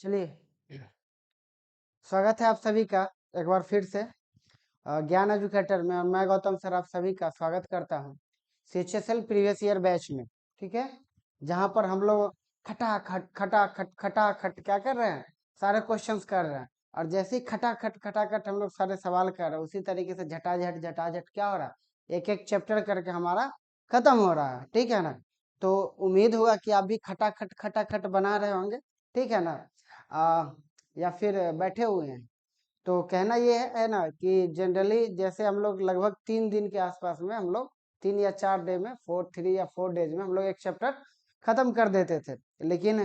चलिए, स्वागत है आप सभी का एक बार फिर से ज्ञान एजुकेटर में। और मैं गौतम सर आप सभी का स्वागत करता हूं CHSL प्रीवियस ईयर बैच में। ठीक है, जहां पर हम लोग खटाखट क्या कर रहे हैं, सारे क्वेश्चंस कर रहे हैं। और जैसे ही खटाखट हम लोग सारे सवाल कर रहे हैं, उसी तरीके से झटाझट क्या हो रहा है, एक एक चैप्टर करके हमारा खत्म हो रहा है। ठीक है ना, तो उम्मीद होगा कि आप भी खटाखट बना रहे होंगे। ठीक है ना, या फिर बैठे हुए हैं। तो कहना ये है ना कि जनरली जैसे हम लोग लगभग 3 दिन के आसपास में, हम लोग 3 या 4 डे में 4 डेज में हम लोग एक चैप्टर खत्म कर देते थे। लेकिन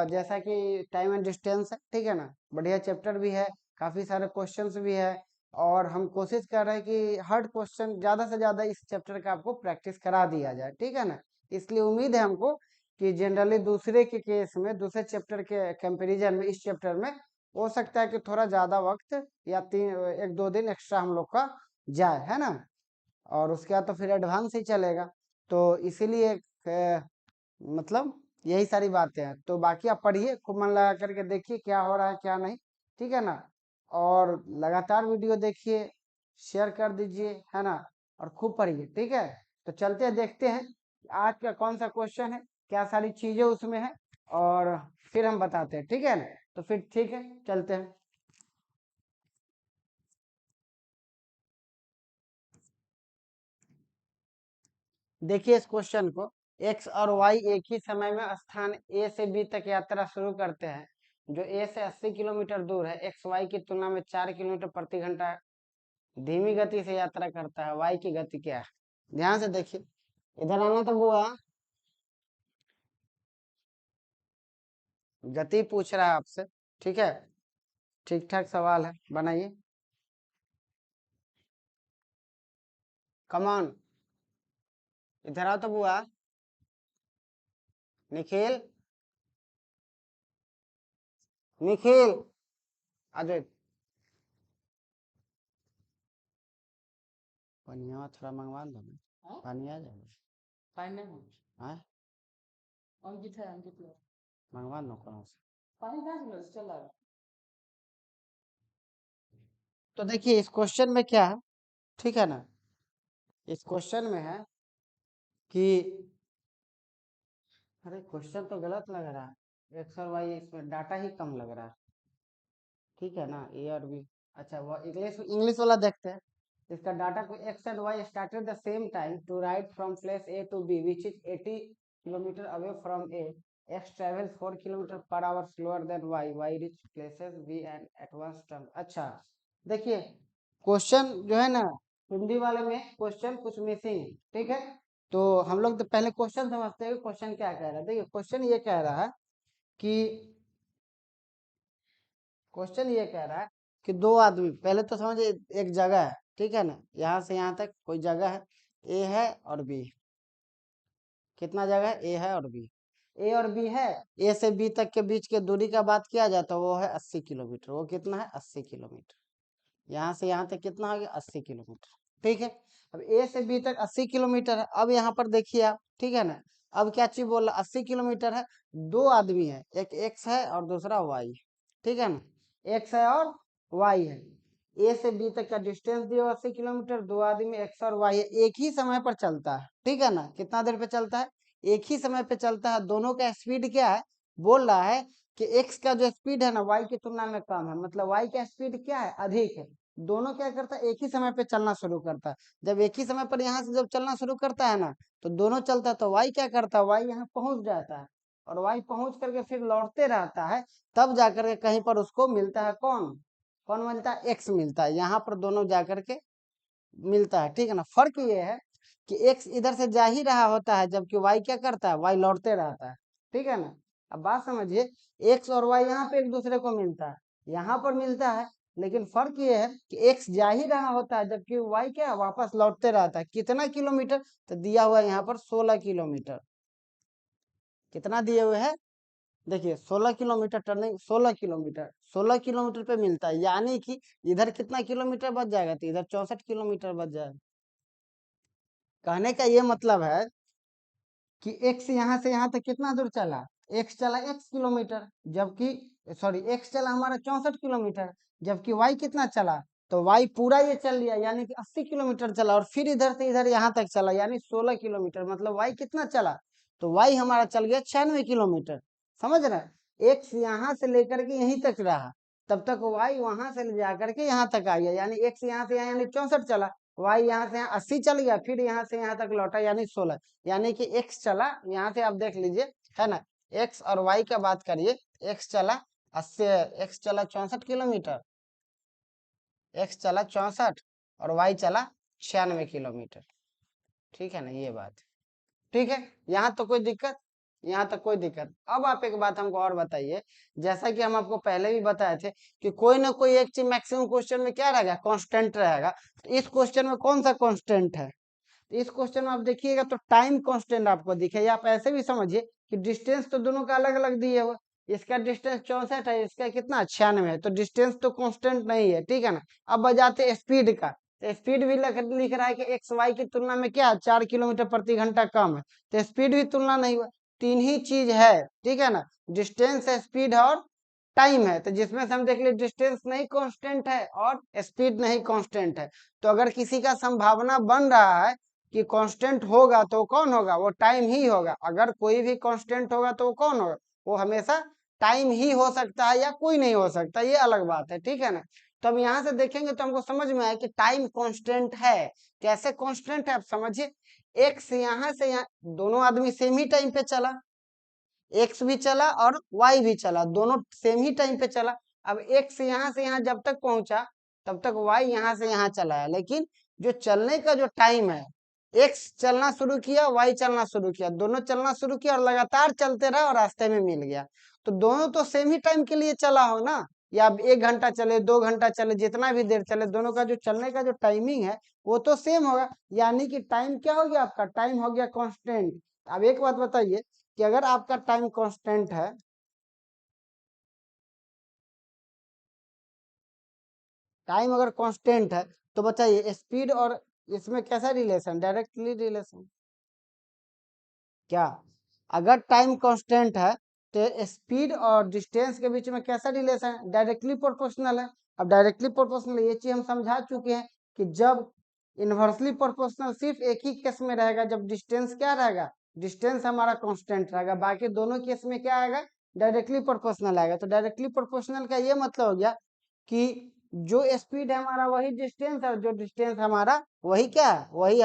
जैसा कि टाइम एंड डिस्टेंस है, ठीक है ना, बढ़िया चैप्टर भी है, काफी सारे क्वेश्चंस भी है। और हम कोशिश कर रहे हैं कि हर क्वेश्चन ज्यादा से ज्यादा इस चैप्टर का आपको प्रैक्टिस करा दिया जाए। ठीक है ना, इसलिए उम्मीद है हमको कि जनरली दूसरे के केस में, दूसरे चैप्टर के कंपेरिजन में इस चैप्टर में हो सकता है कि थोड़ा ज्यादा वक्त या 1-2 दिन एक्स्ट्रा हम लोग का जाए, है ना। और उसके बाद तो फिर एडवांस ही चलेगा। तो इसीलिए मतलब यही सारी बातें हैं। तो बाकी आप पढ़िए, खूब मन लगा करके देखिए क्या हो रहा है क्या नहीं। ठीक है ना, और लगातार वीडियो देखिए, शेयर कर दीजिए, है ना, और खूब पढ़िए। ठीक है, तो चलते हैं, देखते हैं आज का कौन सा क्वेश्चन है, क्या सारी चीजें उसमें है, और फिर हम बताते हैं। ठीक है ना, तो फिर ठीक है, चलते हैं। देखिए इस क्वेश्चन को, x और y एक ही समय में स्थान A से B तक यात्रा शुरू करते हैं। जो A से 80 किलोमीटर दूर है, x y की तुलना में 4 किलोमीटर प्रति घंटा धीमी गति से यात्रा करता है। y की गति क्या है? ध्यान से देखिए, इधर आना तो बुआ, गति पूछ रहा है आपसे। ठीक है, ठीक ठाक सवाल है, बनाइए। कमान, इधर आओ तो बुआ। निखिल, निखिल, अजय, पनिया थोड़ा मंगवा दो ना, पानी आ जाएगा। पानी नहीं, हाँ अंकित है, अंकित मंगवा दो कौन से पानी कहाँ से चल रहा है। तो देखिए इस क्वेश्चन में क्या है, ठीक है ना, इस क्वेश्चन में है कि, अरे क्वेश्चन तो गलत लग रहा है, एक्स और वाई, इसमें डाटा ही कम लग रहा है। ठीक है ना, ए और बी, अच्छा वो इंग्लिश इंग्लिश वाला देखते हैं। इसका डाटा को x and y started the same time to ride from place A to B which is 80 kilometre away from A. X travel 4 kilometre per hour slower than y, y reach places B and advance turn. अच्छा देखिए, question जो है ना, हिंदी वाले में question कुछ missing है। ठीक है, तो हम लोग तो पहले क्वेश्चन समझते हैं, क्वेश्चन क्या कह रहा है। देखिए क्वेश्चन ये कह रहा है कि, क्वेश्चन ये कह रहा है कि दो आदमी, पहले तो समझिए एक जगह है, ठीक है ना, यहाँ से यहाँ तक कोई जगह है, ए है और बी। कितना जगह है, ए है और बी, ए और बी है। ए से बी तक के बीच के दूरी का बात किया जाए तो वो है 80 किलोमीटर। वो कितना है, 80 किलोमीटर। यहाँ से यहाँ तक कितना हो गया, 80 किलोमीटर। ठीक है, अब ए से बी तक 80 किलोमीटर है। अब यहाँ पर देखिए आप, ठीक है ना, अब क्या चीज बोल रहा, 80 किलोमीटर है, दो आदमी है, एक एक्स है और दूसरा वाई। ठीक है ना, एक्स है और वाई है। ए से बी तक का डिस्टेंस दिया 80 किलोमीटर, दो आदमी एक्स और वाई है, एक ही समय पर चलता है। ठीक है ना, कितना देर पे चलता है, एक ही समय पे चलता है। दोनों का स्पीड क्या है, बोल रहा है कि एक्स का जो स्पीड है ना, वाई की तुलना में कम है, मतलब वाई का स्पीड क्या है, अधिक है। दोनों क्या करता है, एक ही समय पे चलना शुरू करता है। जब एक ही समय पर यहाँ से जब चलना शुरू करता है ना, तो दोनों चलता है, तो वाई क्या करता है, वाई यहाँ पहुंच जाता है, और वाई पहुंच करके फिर लौटते रहता है। तब जाकर के कहीं पर उसको मिलता है, कौन कौन मिलता है, एक्स मिलता है। यहाँ पर दोनों जाकर के मिलता है। ठीक है ना, फर्क ये है कि एक्स इधर से जा ही रहा होता है, जबकि वाई क्या करता है, वाई लौटते रहता है। ठीक है ना, अब बात समझिए, एक्स और वाई यहाँ पे एक दूसरे को मिलता है, यहाँ पर मिलता है, लेकिन फर्क ये है कि एक्स जा ही रहा होता है, जबकि वाई क्या वापस लौटते रहता है। कितना किलोमीटर, तो दिया हुआ है यहाँ पर 16 किलोमीटर। कितना दिए हुए है, देखिए 16 किलोमीटर टर्निंग, 16 किलोमीटर, 16 किलोमीटर पे मिलता है, यानी कि इधर कितना किलोमीटर बच जाएगा, तो इधर 64 किलोमीटर बच जाएगा। कहने का ये मतलब है कि x यहाँ से यहाँ तक कितना दूर चला, x चला x किलोमीटर, जबकि सॉरी x चला हमारा 64 किलोमीटर, जबकि y कितना चला, तो y पूरा ये चल लिया, यानी कि 80 किलोमीटर चला, और फिर इधर से इधर यहाँ तक चला, यानी 16 किलोमीटर, मतलब y कितना चला, तो y हमारा चल गया 96 किलोमीटर। समझ रहे हैं, x यहाँ से लेकर के यहीं तक रहा, तब तक y वहां से ले जाकर के यहाँ तक आ गया, यानी x यहाँ से यहाँ यानी 64 चला, y यहाँ से यहाँ 80 चल गया, फिर यहाँ से यहाँ तक लौटा यानी 16, यानी कि x चला, यहाँ से आप देख लीजिए है ना, x और y का बात करिए, x चला 80, x चला 64 किलोमीटर, x चला 64 और y चला 96 किलोमीटर। ठीक है ना, ये बात ठीक है, यहाँ तो कोई दिक्कत, यहाँ तक कोई दिक्कत। अब आप एक बात हमको और बताइए, जैसा कि हम आपको पहले भी बताए थे कि कोई ना कोई एक चीज मैक्सिमम क्वेश्चन में क्या रहेगा, कांस्टेंट रहेगा, तो इस क्वेश्चन में कौन सा कांस्टेंट है, इस क्वेश्चन में आप देखिएगा तो टाइम कांस्टेंट आपको दिखेगा, आप ऐसे भी समझिए कि डिस्टेंस तो दोनों का अलग अलग दिए हुआ, इसका डिस्टेंस 64 है, इसका कितना 96 है, तो डिस्टेंस तो कांस्टेंट नहीं है, ठीक है ना। अब बजाते स्पीड का, तो स्पीड भी लिख रहा है कि एक्स वाई की तुलना में क्या 4 किलोमीटर प्रति घंटा कम है, तो स्पीड भी तुलना नहीं हुआ, तीन ही चीज है, ठीक है ना, डिस्टेंस है, स्पीड है और टाइम है, तो जिसमें से हम देख लिए डिस्टेंस नहीं कांस्टेंट है और स्पीड नहीं कांस्टेंट है, तो अगर किसी का संभावना बन रहा है कि कांस्टेंट होगा तो कौन होगा, वो टाइम ही होगा, अगर कोई भी कांस्टेंट होगा तो वो कौन होगा, वो हमेशा टाइम ही हो सकता है या कोई नहीं हो सकता, ये अलग बात है, ठीक है ना। तो अब यहाँ से देखेंगे तो हमको समझ में आया कि टाइम कांस्टेंट है, कैसे कांस्टेंट है आप समझिए, एक्स यहाँ से यहाँ दोनों आदमी सेम ही टाइम पे चला, एक्स भी चला और वाई भी चला, दोनों सेम ही टाइम पे चला, अब एक्स यहाँ से यहाँ जब तक पहुंचा तब तक वाई यहाँ से यहाँ चला है, लेकिन जो चलने का जो टाइम है, एक्स चलना शुरू किया, वाई चलना शुरू किया, दोनों चलना शुरू किया और लगातार चलते रहा और रास्ते में मिल गया, तो दोनों तो सेम ही टाइम के लिए चला हो ना, या अब 1 घंटा चले 2 घंटा चले जितना भी देर चले, दोनों का जो चलने का जो टाइमिंग है वो तो सेम होगा, यानी कि टाइम क्या हो गया, आपका टाइम हो गया कांस्टेंट। अब एक बात बताइए कि अगर आपका टाइम कांस्टेंट है, टाइम अगर कांस्टेंट है, तो बताइए स्पीड और इसमें कैसा रिलेशन, डायरेक्टली रिलेशन क्या, अगर टाइम कांस्टेंट है तो स्पीड और डिस्टेंस के बीच में कैसा रिलेशन है, डायरेक्टली प्रोपोर्शनल है। अब डायरेक्टली प्रोपोर्शनल ये चीज हम समझा चुके हैं कि जब इनवर्सली प्रोपोर्शनल सिर्फ एक ही केस में रहेगा, जब डिस्टेंस क्या रहेगा, डिस्टेंस हमारा कांस्टेंट रहेगा, बाकी दोनों केस में क्या आएगा, डायरेक्टली प्रोपोर्शनल आएगा। तो डायरेक्टली प्रोपोर्शनल का ये मतलब हो गया कि जो स्पीड है हमारा वही डिस्टेंस है, जो डिस्टेंस हमारा वही क्या है, वही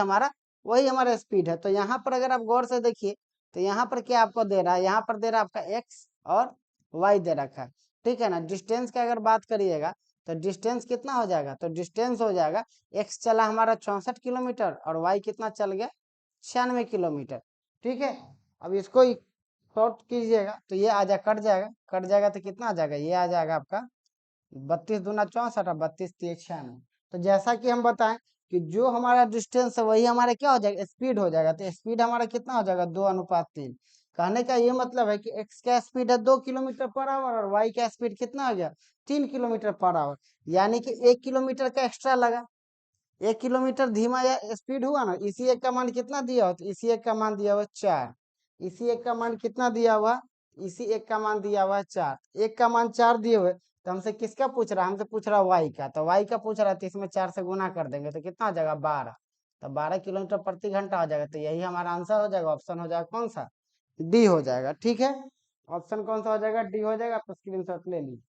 हमारा स्पीड है। तो यहाँ पर अगर आप गौर से देखिए तो यहाँ पर क्या आपको दे रहा है, यहाँ पर दे रहा है आपका एक्स और वाई दे रखा है, ठीक है ना। डिस्टेंस की अगर बात करिएगा तो डिस्टेंस कितना हो जाएगा, तो डिस्टेंस हो जाएगा एक्स चला हमारा 64 किलोमीटर और वाई कितना चल गया 96 किलोमीटर, ठीक है। अब इसको शॉर्ट कीजिएगा तो ये आ जाए कट जाएगा तो कितना आ जाएगा, ये आ जाएगा आपका 32 दूना 64 और 32 3 96। तो जैसा कि हम बताएं कि जो हमारा डिस्टेंस है वही हमारा क्या हो जाएगा, स्पीड हो जाएगा, तो स्पीड हमारा कितना हो जाएगा 2:3। कहने का ये मतलब है कि एक्स का स्पीड है 2 किलोमीटर पर आवर और वाई का स्पीड कितना हो गया 3 किलोमीटर पर आवर, यानी कि 1 किलोमीटर का एक्स्ट्रा लगा, 1 किलोमीटर धीमा या स्पीड हुआ ना, इसी एक का मान कितना दिया हुआ, तो इसी एक का मान दिया हुआ 4, इसी एक का मान कितना दिया हुआ, इसी एक का मान दिया हुआ 4, एक का मान 4 दिए हुए, तो हमसे किसका पूछ रहा है, हमसे पूछ रहा है वाई का, तो वाई का पूछ रहा है तो इसमें 4 से गुना कर देंगे तो कितना हो जाएगा 12, तो 12 किलोमीटर प्रति घंटा हो जाएगा, तो यही हमारा आंसर हो जाएगा, ऑप्शन हो जाएगा कौन सा, डी हो जाएगा, ठीक है। ऑप्शन कौन सा हो जाएगा, डी हो जाएगा, आप स्क्रीन शॉट ले लीजिए।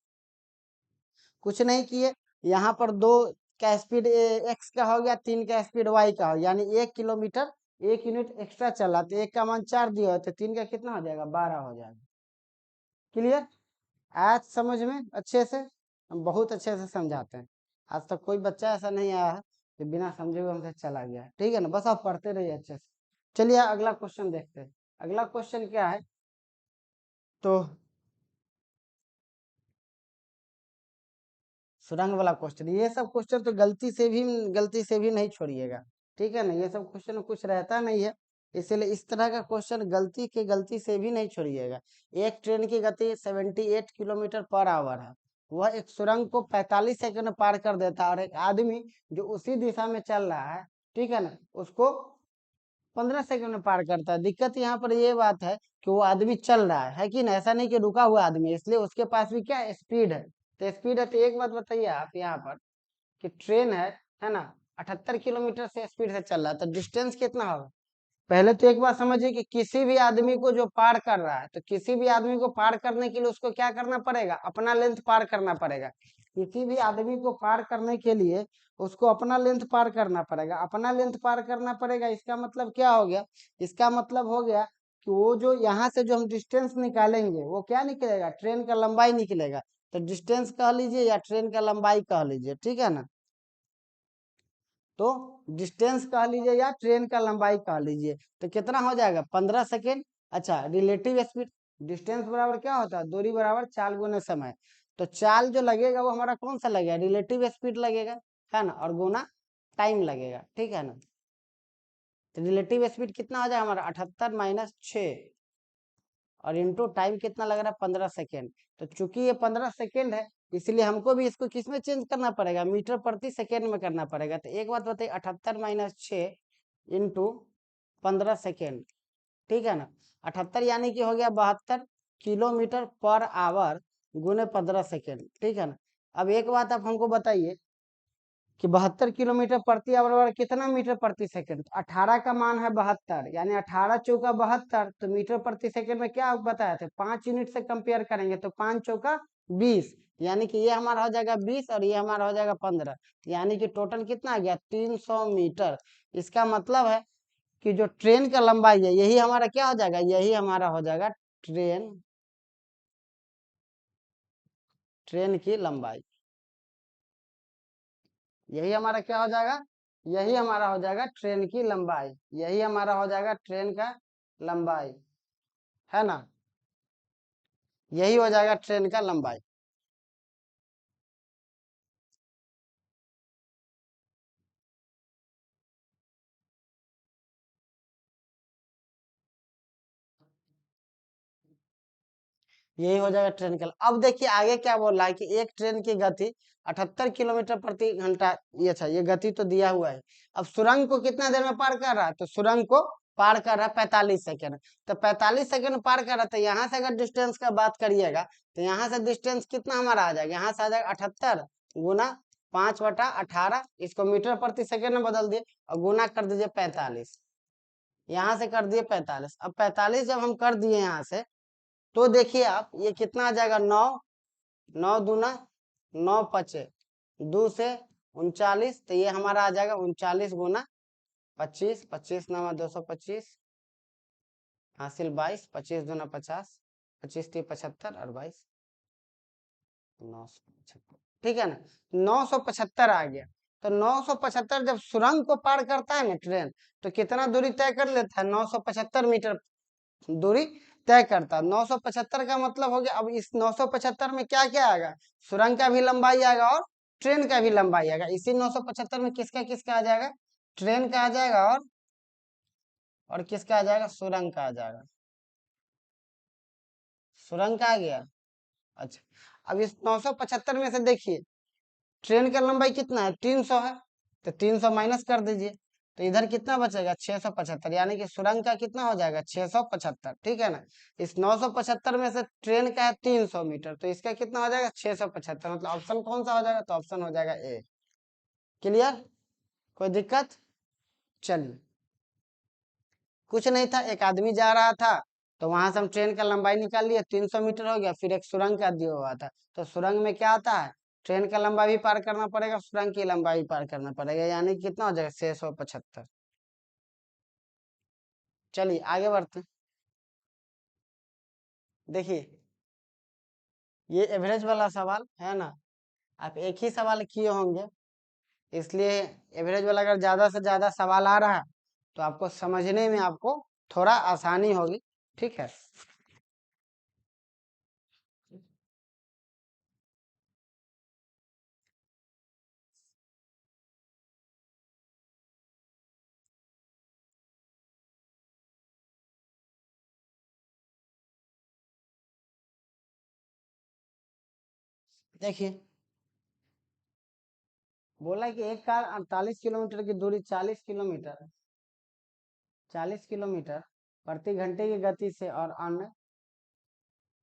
कुछ नहीं किए, यहाँ पर 2 का स्पीड एक्स का हो गया, 3 का स्पीड वाई का हो, यानी 1 किलोमीटर 1 यूनिट एक्स्ट्रा चला, तो एक का मान 4 दिया हो तो 3 का कितना हो जाएगा 12 हो जाएगा। क्लियर, आज समझ में अच्छे से, हम बहुत अच्छे से समझाते हैं, आज तक कोई बच्चा ऐसा नहीं आया है कि बिना समझे हुए हमसे चला गया है, ठीक है ना, बस आप पढ़ते रहिए अच्छे से। चलिए अगला क्वेश्चन देखते हैं, अगला क्वेश्चन क्या है, तो सुरंग वाला क्वेश्चन, ये सब क्वेश्चन तो गलती से भी नहीं छोड़िएगा, ठीक है ना, ये सब क्वेश्चन में कुछ रहता नहीं है, इसलिए इस तरह का क्वेश्चन गलती से भी नहीं छोड़िएगा। एक ट्रेन की गति 78 किलोमीटर पर आवर है, वह एक सुरंग को 45 सेकंड में पार कर देता है, और एक आदमी जो उसी दिशा में चल रहा है, ठीक है ना, उसको 15 सेकंड में पार करता है। दिक्कत यहाँ पर ये बात है कि वो आदमी चल रहा है कि नहीं, ऐसा नहीं कि रुका हुआ आदमी है, इसलिए उसके पास भी क्या स्पीड है। तो स्पीड है, तो एक बात बताइए आप यहाँ पर कि ट्रेन है ना, 78 किलोमीटर से स्पीड से चल रहा है, तो डिस्टेंस कितना होगा। पहले तो एक बात समझिए कि किसी भी आदमी को जो पार कर रहा है, तो किसी भी आदमी को पार करने के लिए उसको क्या करना पड़ेगा, अपना लेंथ पार करना पड़ेगा। किसी भी आदमी को पार करने के लिए उसको अपना लेंथ पार करना पड़ेगा, अपना लेंथ पार करना पड़ेगा। इसका मतलब क्या हो गया, इसका मतलब हो गया कि वो जो यहाँ से जो हम डिस्टेंस निकालेंगे वो क्या निकलेगा, ट्रेन का लंबाई निकलेगा। तो डिस्टेंस कह लीजिए या ट्रेन का लंबाई कह लीजिए, ठीक है ना। तो डिस्टेंस कह लीजिए या ट्रेन का लंबाई कह लीजिए, तो कितना हो जाएगा, 15 सेकेंड। अच्छा, रिलेटिव स्पीड, डिस्टेंस बराबर क्या होता है, दूरी बराबर चाल गुना समय। तो चाल जो लगेगा वो हमारा कौन सा लगेगा, रिलेटिव स्पीड लगेगा, है ना, और गुना टाइम लगेगा, ठीक है ना। तो रिलेटिव स्पीड कितना हो जाएगा हमारा, 78 - 6, और इंटू टाइम कितना लग रहा है, 15 सेकेंड। तो चूंकि ये 15 सेकेंड है, इसलिए हमको भी इसको किस में चेंज करना पड़ेगा, मीटर प्रति सेकेंड में करना पड़ेगा। तो एक बात बताइए, 78 - 6 इंटू 15 सेकेंड, ठीक है ना। 78 यानी कि हो गया 72 किलोमीटर पर आवर गुने 15 सेकेंड, ठीक है ना। अब एक बात आप हमको बताइए कि 72 किलोमीटर प्रति आवर कितना मीटर प्रति सेकंड, 18 का मान है 72, यानी 18 चौका 72, तो मीटर प्रति सेकंड में क्या बताया थे, 5 यूनिट से कंपेयर करेंगे तो 5 चौका 20, यानी कि ये हमारा हो जाएगा 20 और ये हमारा हो जाएगा 15, यानी कि टोटल कितना आ गया, 300 मीटर। इसका मतलब है कि जो ट्रेन का लंबाई है यही हमारा क्या हो जाएगा, यही हमारा हो जाएगा ट्रेन ट्रेन की लंबाई। यही हमारा क्या हो जाएगा, यही हमारा हो जाएगा ट्रेन की लंबाई, यही हमारा हो जाएगा ट्रेन का लंबाई, है ना, यही हो जाएगा ट्रेन का लंबाई। यही हो जाएगा ट्रेन का। अब देखिए आगे क्या बोल रहा है कि एक ट्रेन की गति 78 किलोमीटर प्रति घंटा, ये अच्छा ये गति तो दिया हुआ है। अब सुरंग को कितना देर में पार कर रहा है, तो सुरंग को पार कर रहा है 45 सेकेंड। तो 45 सेकेंड पार कर रहा है, तो यहाँ से अगर डिस्टेंस का बात करिएगा तो यहाँ से डिस्टेंस कितना हमारा आ जाएगा, यहाँ से आ जाएगा 78 गुना 5/18, इसको मीटर प्रति सेकेंड में बदल दिए और गुना कर दीजिए 45, यहाँ से कर दिए 45। अब 45 जब हम कर दिए यहाँ से, तो देखिए आप ये कितना आ जाएगा, 9, 9 दूना 9 पचे, 2 से 39, तो ये हमारा आ जाएगा 39 गुना 25, 25 9 225, हासिल 22, 25 दूना 50, 25 3 75 और 22 975, ठीक है ना, 975 आ गया। तो 975 जब सुरंग को पार करता है ना ट्रेन, तो कितना दूरी तय कर लेता है, 975 मीटर दूरी तय करता। 975 का मतलब हो गया, अब इस 975 में क्या क्या आएगा, सुरंग का भी लंबाई आएगा और ट्रेन का भी लंबाई आएगा। इसी 975 में किसका किसका आ जाएगा, ट्रेन का आ जाएगा और किसका आ जाएगा, सुरंग का आ जाएगा, सुरंग का आ गया। अच्छा, अब इस 975 में से देखिए ट्रेन का लंबाई कितना है, 300 है, तो 300 माइनस कर दीजिए, तो इधर कितना बचेगा, 675, यानी कि सुरंग का कितना हो जाएगा, 675, ठीक है ना। इस 975 में से ट्रेन का है 300 मीटर, तो इसका कितना हो जाएगा, 675, मतलब ऑप्शन कौन सा हो जाएगा, तो ऑप्शन हो जाएगा ए। क्लियर, कोई दिक्कत। चलिए, कुछ नहीं था, एक आदमी जा रहा था, तो वहां से हम ट्रेन का लंबाई निकाल लिया, 300 मीटर हो गया। फिर एक सुरंग का दिया हुआ था, तो सुरंग में क्या आता है, ट्रेन का लंबाई भी पार करना पड़ेगा, सुरंग की लंबाई भी पार करना पड़ेगा, यानी कि कितना हो जाएगा, 675। चलिए आगे बढ़ते हैं। देखिए ये एवरेज वाला सवाल है ना, आप एक ही सवाल किए होंगे, इसलिए एवरेज वाला अगर ज्यादा से ज्यादा सवाल आ रहा है तो आपको समझने में आपको थोड़ा आसानी होगी, ठीक है। देखिए बोला कि एक कार 48 किलोमीटर की दूरी 40 किलोमीटर प्रति घंटे की गति से और अन्य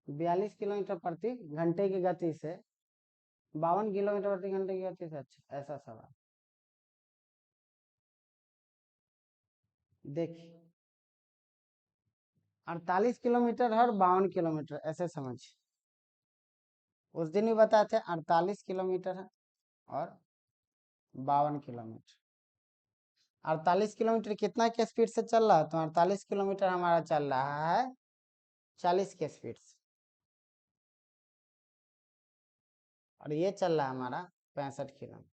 42 किलोमीटर प्रति घंटे की गति से 52 किलोमीटर प्रति घंटे की गति से। अच्छा ऐसा सवाल देखिए 48 किलोमीटर और 52 किलोमीटर ऐसे समझ। उस दिन भी बताए थे 48 किलोमीटर है और 52 किलोमीटर। 48 किलोमीटर कितना के स्पीड से चल रहा है, तो 48 किलोमीटर हमारा चल रहा है 40 के स्पीड से, और ये चल रहा है हमारा 65 किलोमीटर।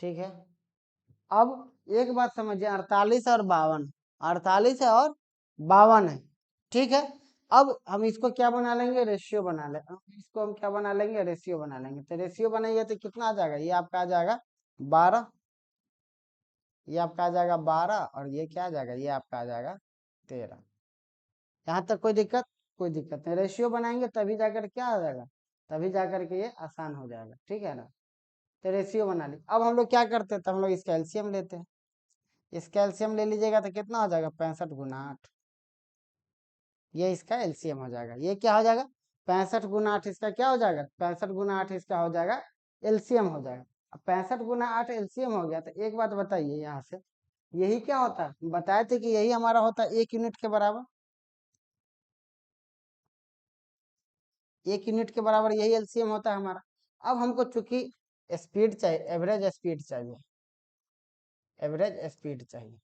ठीक है, अब एक बात समझिए, 48 और 52, 48 है और 52 है। ठीक है, अब हम इसको क्या बना लेंगे, रेशियो बना ले, इसको हम क्या बना लेंगे, रेशियो बना लेंगे। तो रेशियो बनाइए तो कितना आ जाएगा, ये आपका आ जाएगा 12, ये आपका आ जाएगा 12, और ये क्या आ जाएगा, ये आपका आ जाएगा 13। यहाँ तक कोई दिक्कत, कोई दिक्कत नहीं। रेशियो बनाएंगे तभी जाकर क्या आ जाएगा, तभी जाकर के ये आसान हो जाएगा। ठीक है ना, तो रेशियो बना ली। अब हम लोग क्या करते हैं, तो हम लोग इसका एलसीएम लेते हैं। इसका एलसीएम ले लीजिएगा तो कितना हो जाएगा, 65 × 8। ये इसका एलसीएम हो जाएगा। ये क्या हो जाएगा, 65 × 8 इसका क्या हो जाएगा, 65 × 8 इसका हो जाएगा एलसीएम हो जाएगा। अब 65 × 8 एलसीएम हो गया, तो एक बात बताइए यहाँ से, यही क्या होता है, बताए थे कि यही हमारा होता है 1 यूनिट के बराबर। 1 यूनिट के बराबर यही एलसीएम होता है हमारा। अब हमको चूंकि स्पीड चाहिए, एवरेज स्पीड चाहिए, एवरेज स्पीड चाहिए।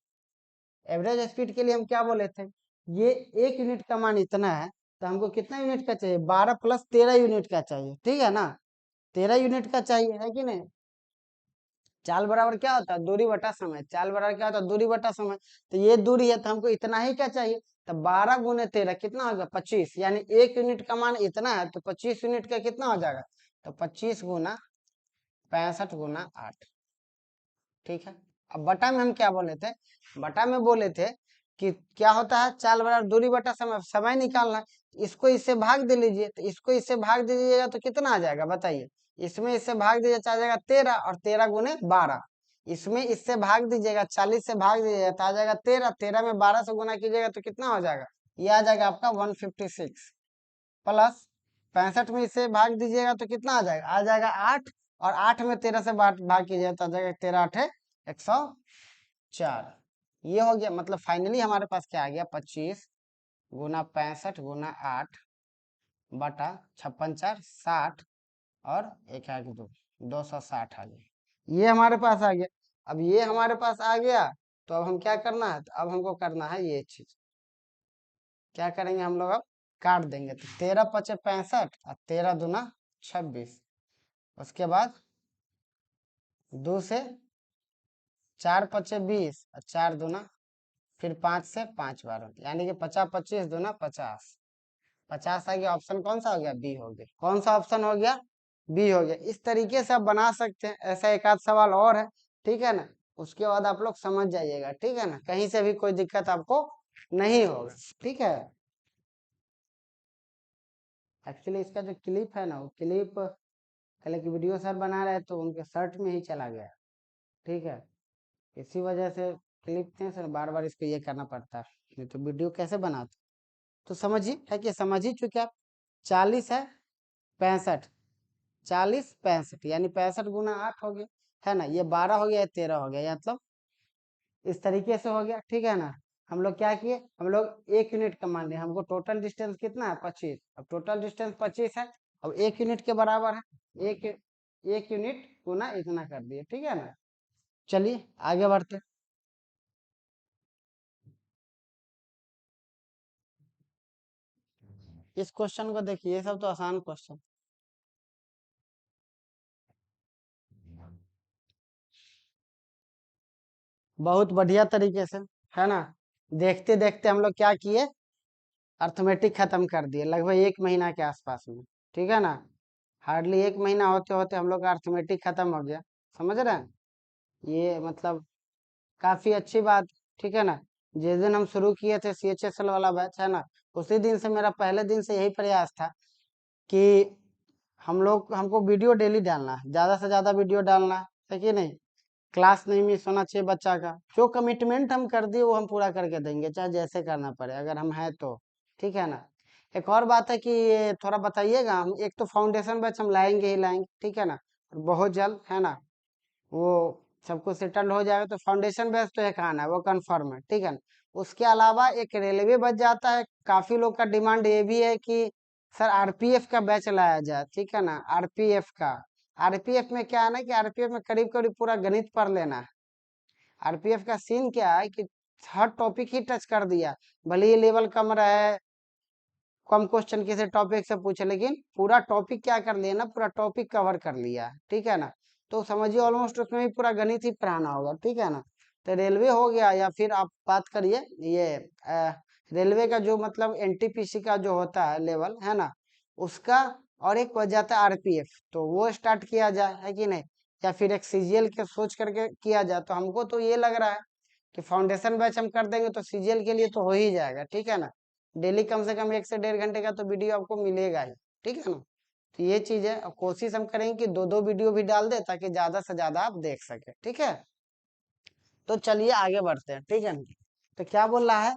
एवरेज स्पीड के लिए हम क्या बोले थे, ये 1 यूनिट का मान इतना है, तो हमको कितना यूनिट का चाहिए, 12 + 13 यूनिट का चाहिए। ठीक है ना, 13 यूनिट का चाहिए, है कि नहीं। चाल बराबर क्या होता है, दूरी बटा समय। चाल बराबर क्या होता है, दूरी बटा समय। तो ये दूरी है, तो हमको इतना ही क्या चाहिए, तो 12 × 13 कितना होगा, 25। यानी 1 यूनिट का मान इतना है, तो 25 यूनिट का कितना हो जाएगा, तो 25 × 65 × 8। ठीक है, अब बटा में हम क्या बोले थे, बटा में बोले थे कि क्या होता है, चाल बराबर दूरी बटा समय, समय निकालना है। इसको इससे भाग दे लीजिए, तो इसको इससे भाग दे दीजिएगा तो कितना आ जाएगा बताइए, इसमें इससे भाग दीजिए तो आ जाएगा 13, और 13 × 12। इसमें इससे भाग दीजिएगा, 40 से भाग दीजिएगा तो आ जाएगा 13, 13 में 12 से गुना कीजिएगा तो कितना हो जाएगा, ये आ जाएगा आपका 156, प्लस 65 में इससे भाग दीजिएगा तो कितना आ जाएगा 8, और 8 में 13 से भाग कीजिएगा तो आ जाएगा 13 × 8 = 104। ये हो गया, मतलब फाइनली हमारे पास क्या आ गया, 25 × 65 × 8 बटा 56×4 60, और 1 1 2 260 आ गया। ये हमारे पास आ गया। अब ये हमारे पास आ गया, तो अब हम क्या करना है, तो अब हमको करना है ये चीज, क्या करेंगे हम लोग, अब काट देंगे। तो 13 × 5 = 65, और 13 × 2 = 26। उसके बाद 2 से 4 × 5 = 20, और 4 × 2 फिर 5 से 5 12, यानी कि 50 25 2 = 50। 50 आ गया, ऑप्शन कौन सा हो गया, बी हो गया। कौन सा ऑप्शन हो गया, बी हो गया। इस तरीके से आप बना सकते हैं। ऐसा एक आध सवाल और है, ठीक है ना, उसके बाद आप लोग समझ जाइएगा। ठीक है ना, कहीं से भी कोई दिक्कत आपको नहीं होगा। ठीक है, एक्चुअली इसका जो क्लिप है ना, वो क्लिप कल एक वीडियो सर बना रहे तो उनके शर्ट में ही चला गया। ठीक है, इसी वजह से क्लिप थे सर, बार बार इसको ये करना पड़ता है, नहीं तो वीडियो कैसे बनाते। तो समझिए, है कि समझ ही चुके आप। 40 है 65, 40 65, यानी 65 × 8 हो गया, है ना। ये 12 हो गया, ये 13 हो गया, मतलब इस तरीके से हो गया। ठीक है ना, हम लोग क्या किए, हम लोग 1 यूनिट का मान लिया। हमको टोटल डिस्टेंस कितना है, 25। अब टोटल डिस्टेंस 25 है, अब 1 यूनिट के बराबर है, एक यूनिट गुना इतना कर दिए। ठीक है ना, चलिए आगे बढ़ते। इस क्वेश्चन को देखिए, ये सब तो आसान क्वेश्चन, बहुत बढ़िया तरीके से, है ना। देखते देखते हम लोग क्या किए, अर्थमेटिक खत्म कर दिए लगभग 1 महीना के आसपास में। ठीक है ना, हार्डली 1 महीना होते होते हम लोग का अर्थमेटिक खत्म हो गया। समझ रहे हैं, ये मतलब काफी अच्छी बात। ठीक है ना, जिस दिन हम शुरू किए थे CHSL वाला बैच, है ना, उसी दिन से मेरा पहले दिन से यही प्रयास था कि हमको वीडियो डेली डालना है, ज्यादा से ज्यादा वीडियो डालना है कि नहीं। क्लास नहीं मिस होना चाहिए बच्चा का। जो कमिटमेंट हम कर दिए वो हम पूरा करके देंगे, चाहे जैसे करना पड़े, अगर हम हैं तो। ठीक है ना। एक और बात है कि ये थोड़ा बताइएगा, हम एक तो फाउंडेशन बैच हम लाएंगे ही लाएंगे, ठीक है ना, बहुत जल्द, है ना। वो सब कुछ सेटल हो जाएगा तो फाउंडेशन बैच तो एक आना है, वो कंफर्म है, ठीक है ना। उसके अलावा एक रेलवे बच जाता है। काफी लोग का डिमांड ये भी है कि सर आरपीएफ का बैच लाया जाए, ठीक है ना, आरपीएफ का। आरपीएफ में क्या है ना कि आरपीएफ में करीब करीब पूरा गणित पढ़ लेना है। आरपीएफ का सीन क्या है कि हर टॉपिक ही टच कर दिया, भले ही लेवल कम रहे, कम क्वेश्चन किसी टॉपिक से पूछे, लेकिन पूरा टॉपिक क्या कर लिया ना, पूरा टॉपिक कवर कर लिया, ठीक है ना। तो समझिए ऑलमोस्ट उसमें भी पूरा गणित ही पढ़ाना होगा, ठीक है ना। तो रेलवे हो गया, या फिर आप बात करिए ये रेलवे का जो मतलब एनटीपीसी का जो होता है लेवल, है ना, उसका। और एक बच जाता है आरपीएफ, तो वो स्टार्ट किया जाए, है कि नहीं। या फिर एक सीजीएल के सोच करके किया जाए, तो हमको तो ये लग रहा है कि फाउंडेशन बैच हम कर देंगे तो सीजीएल के लिए तो हो ही जाएगा, ठीक है ना। डेली कम से कम 1 से 1.5 घंटे का तो वीडियो आपको मिलेगा ही, ठीक है ना। तो ये चीज है, और कोशिश हम करेंगे कि दो दो वीडियो भी डाल दे ताकि ज्यादा से ज्यादा आप देख सके, ठीक है। तो चलिए आगे बढ़ते हैं, ठीक है ना। तो क्या बोल रहा है,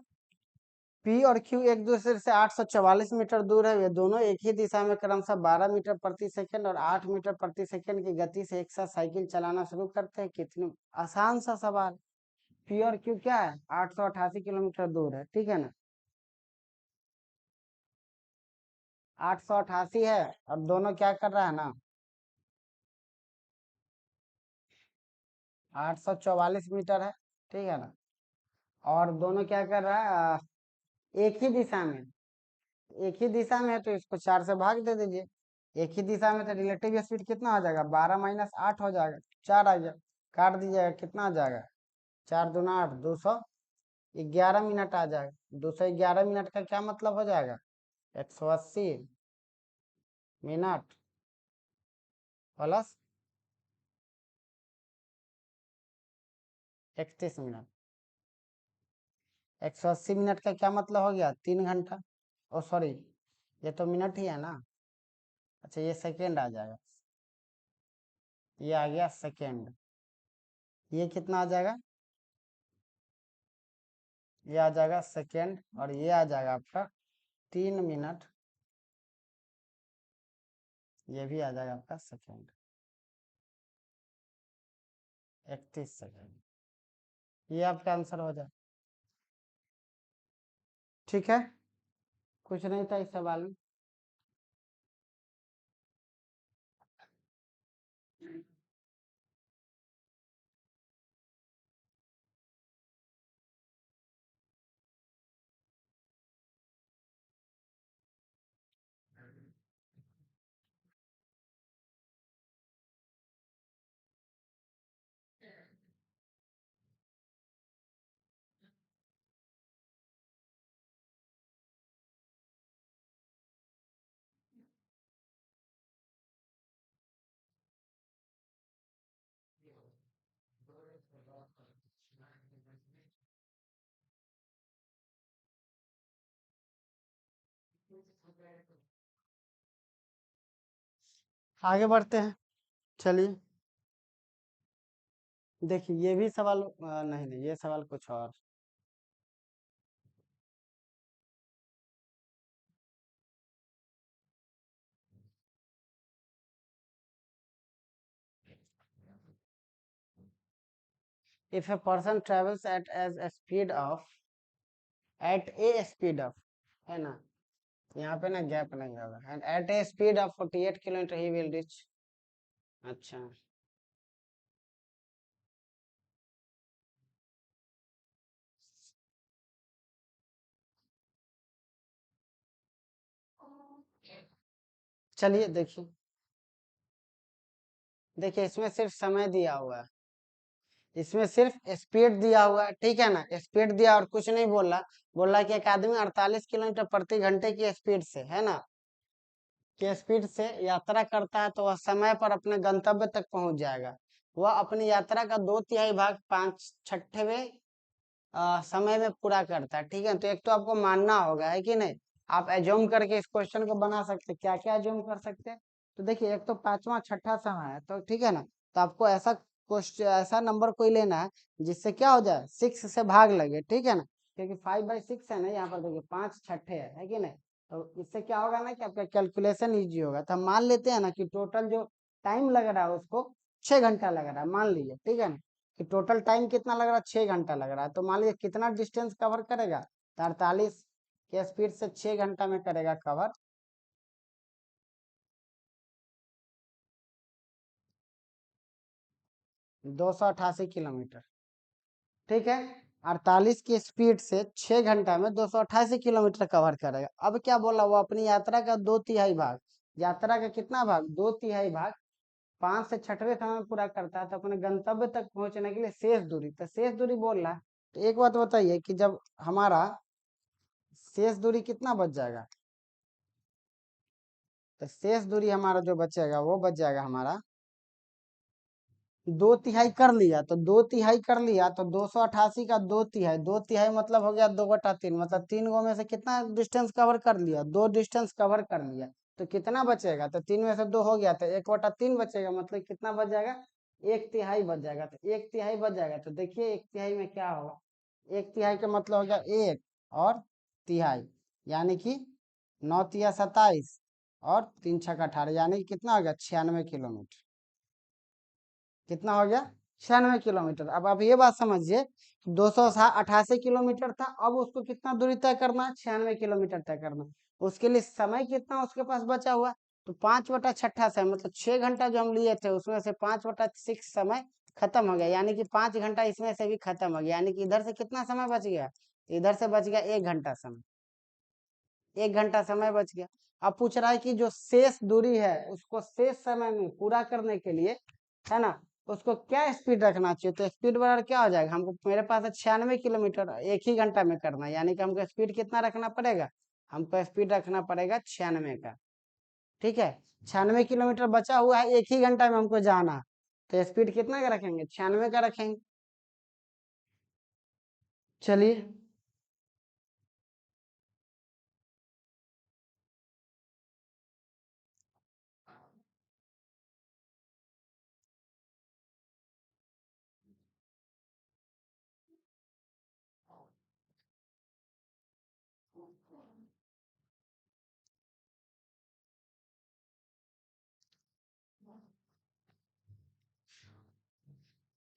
पी और क्यू एक दूसरे से 844 मीटर दूर है। वे दोनों एक ही दिशा में क्रमशः 12 मीटर प्रति सेकंड और 8 मीटर प्रति सेकंड की गति से एक साथ साइकिल चलाना शुरू करते हैं। कितने आसान सा सवाल। पी और क्यू क्या है, 888 किलोमीटर दूर है, ठीक है ना। 888 है, और दोनों क्या कर रहा है ना, 844 मीटर है, ठीक है ना। और दोनों क्या कर रहा है, एक ही दिशा में। एक ही दिशा में है तो इसको 4 से भाग दे दीजिए। एक ही दिशा में तो रिलेटिव स्पीड कितना हो जाएगा, 12 - 8 हो जाएगा, 4 आ जाएगा। काट दीजिएगा, कितना आ जाएगा, 4 दूना 8, 211 मिनट आ जाएगा। 211 मिनट का क्या मतलब हो जाएगा, 180 मिनट प्लस 31 मिनट। 180 मिनट का क्या मतलब हो गया, 3 घंटा। ओ सॉरी, ये तो मिनट ही है ना। अच्छा ये सेकेंड आ जाएगा, ये आ गया सेकेंड। ये कितना आ जाएगा, ये आ जाएगा सेकेंड, और ये आ जाएगा आपका 3 मिनट। ये भी आ जाएगा आपका सेकेंड, 31 सेकेंड। ये आपका आंसर हो जाए, ठीक है। कुछ नहीं था इस सवाल में। आगे बढ़ते हैं, चलिए। देखिए ये भी सवाल नहीं नहीं, ये सवाल कुछ और। If a person travels at as a speed of at a speed of, है ना, यहाँ पे ना गैप नहीं होगा, and at a speed of 48 kilometre he will reach. अच्छा, चलिए देखिए। देखिए इसमें सिर्फ समय दिया हुआ है, इसमें सिर्फ स्पीड दिया हुआ है, ठीक है ना। स्पीड दिया और कुछ नहीं बोला। बोला कि एक आदमी 48 किलोमीटर प्रति घंटे की स्पीड से, है ना, की स्पीड से यात्रा करता है, तो वह समय पर अपने गंतव्य तक पहुंच जाएगा। वह अपनी यात्रा का 2/3 भाग 5/6वें समय में पूरा करता है, ठीक है। तो एक तो आपको मानना होगा, है कि नहीं, आप एज्यूम करके इस क्वेश्चन को बना सकते हैं। क्या क्या एज्यूम कर सकते हैं? तो देखिए, एक तो पांचवा छठा समय है, तो ठीक है ना। तो आपको ऐसा क्वेश्चन, ऐसा नंबर कोई लेना है जिससे क्या हो जाए, 6 से भाग लगे, ठीक है ना। क्योंकि 5/6 है ना, यहाँ पर देखिए 5 छठे है कि नहीं। तो इससे क्या होगा ना कि आपका कैलकुलेशन इजी होगा। तो हम मान लेते हैं ना कि टोटल जो टाइम लग रहा है उसको 6 घंटा लग रहा है, मान लीजिए, ठीक है ना। कि टोटल टाइम कितना लग रहा है, 6 घंटा लग रहा है। तो मान लीजिए कितना डिस्टेंस कवर करेगा, 43 के स्पीड से 6 घंटा में करेगा कवर। 288 किलोमीटर, ठीक है। 48 की स्पीड से 6 घंटा में 288 किलोमीटर कवर करेगा। अब क्या बोला, वो अपनी यात्रा का 2/3 भाग, यात्रा का कितना भाग, 2/3 भाग 5 से छठवें समय में पूरा करता है। तो अपने गंतव्य तक पहुंचने के लिए शेष दूरी, तो शेष दूरी बोल रहा है। तो एक बात बताइए कि जब हमारा शेष दूरी कितना बच जाएगा, तो शेष दूरी हमारा जो बचेगा वो बच जाएगा हमारा 2/3 कर लिया, तो 2/3 कर लिया तो 288 का 2/3, 2/3 मतलब हो गया 2/3, मतलब 3 गो में से कितना डिस्टेंस कवर कर लिया, 2 डिस्टेंस कवर कर लिया। तो कितना बचेगा, तो 3 में से 2 हो गया तो 1/3 बचेगा, मतलब कितना बच जाएगा, 1/3 बच जाएगा। तो 1/3 बच जाएगा, तो देखिए 1/3 में क्या होगा, 1/3 का मतलब हो गया 1 और तिहाई, यानी कि 9 तिया 27 और 3 छक 18, यानी कि कितना हो गया, 96 किलोमीटर। कितना हो गया, 96 किलोमीटर। अब आप ये बात समझिए, 288 किलोमीटर था, अब उसको कितना दूरी तय करना है, 96 किलोमीटर तय करना। उसके लिए समय कितना उसके पास बचा हुआ, तो 5/6 समय, मतलब 6 घंटा जो हम लिए थे उसमें से 5/6 समय खत्म हो गया, यानी कि 5 घंटा इसमें से भी खत्म हो गया, यानी कि इधर से कितना समय बच गया, इधर से बच गया 1 घंटा समय, 1 घंटा समय बच गया। अब पूछ रहा है कि जो शेष दूरी है उसको शेष समय में पूरा करने के लिए, है ना, उसको क्या स्पीड रखना चाहिए। तो स्पीड बराबर क्या हो जाएगा, हमको मेरे पास है 96 किलोमीटर, 1 ही घंटा में करना है, यानी कि हमको स्पीड कितना रखना पड़ेगा, हमको स्पीड रखना पड़ेगा 96 का, ठीक है। 96 किलोमीटर बचा हुआ है, 1 ही घंटा में हमको जाना, तो स्पीड कितना का रखेंगे, 96 का रखेंगे। चलिए,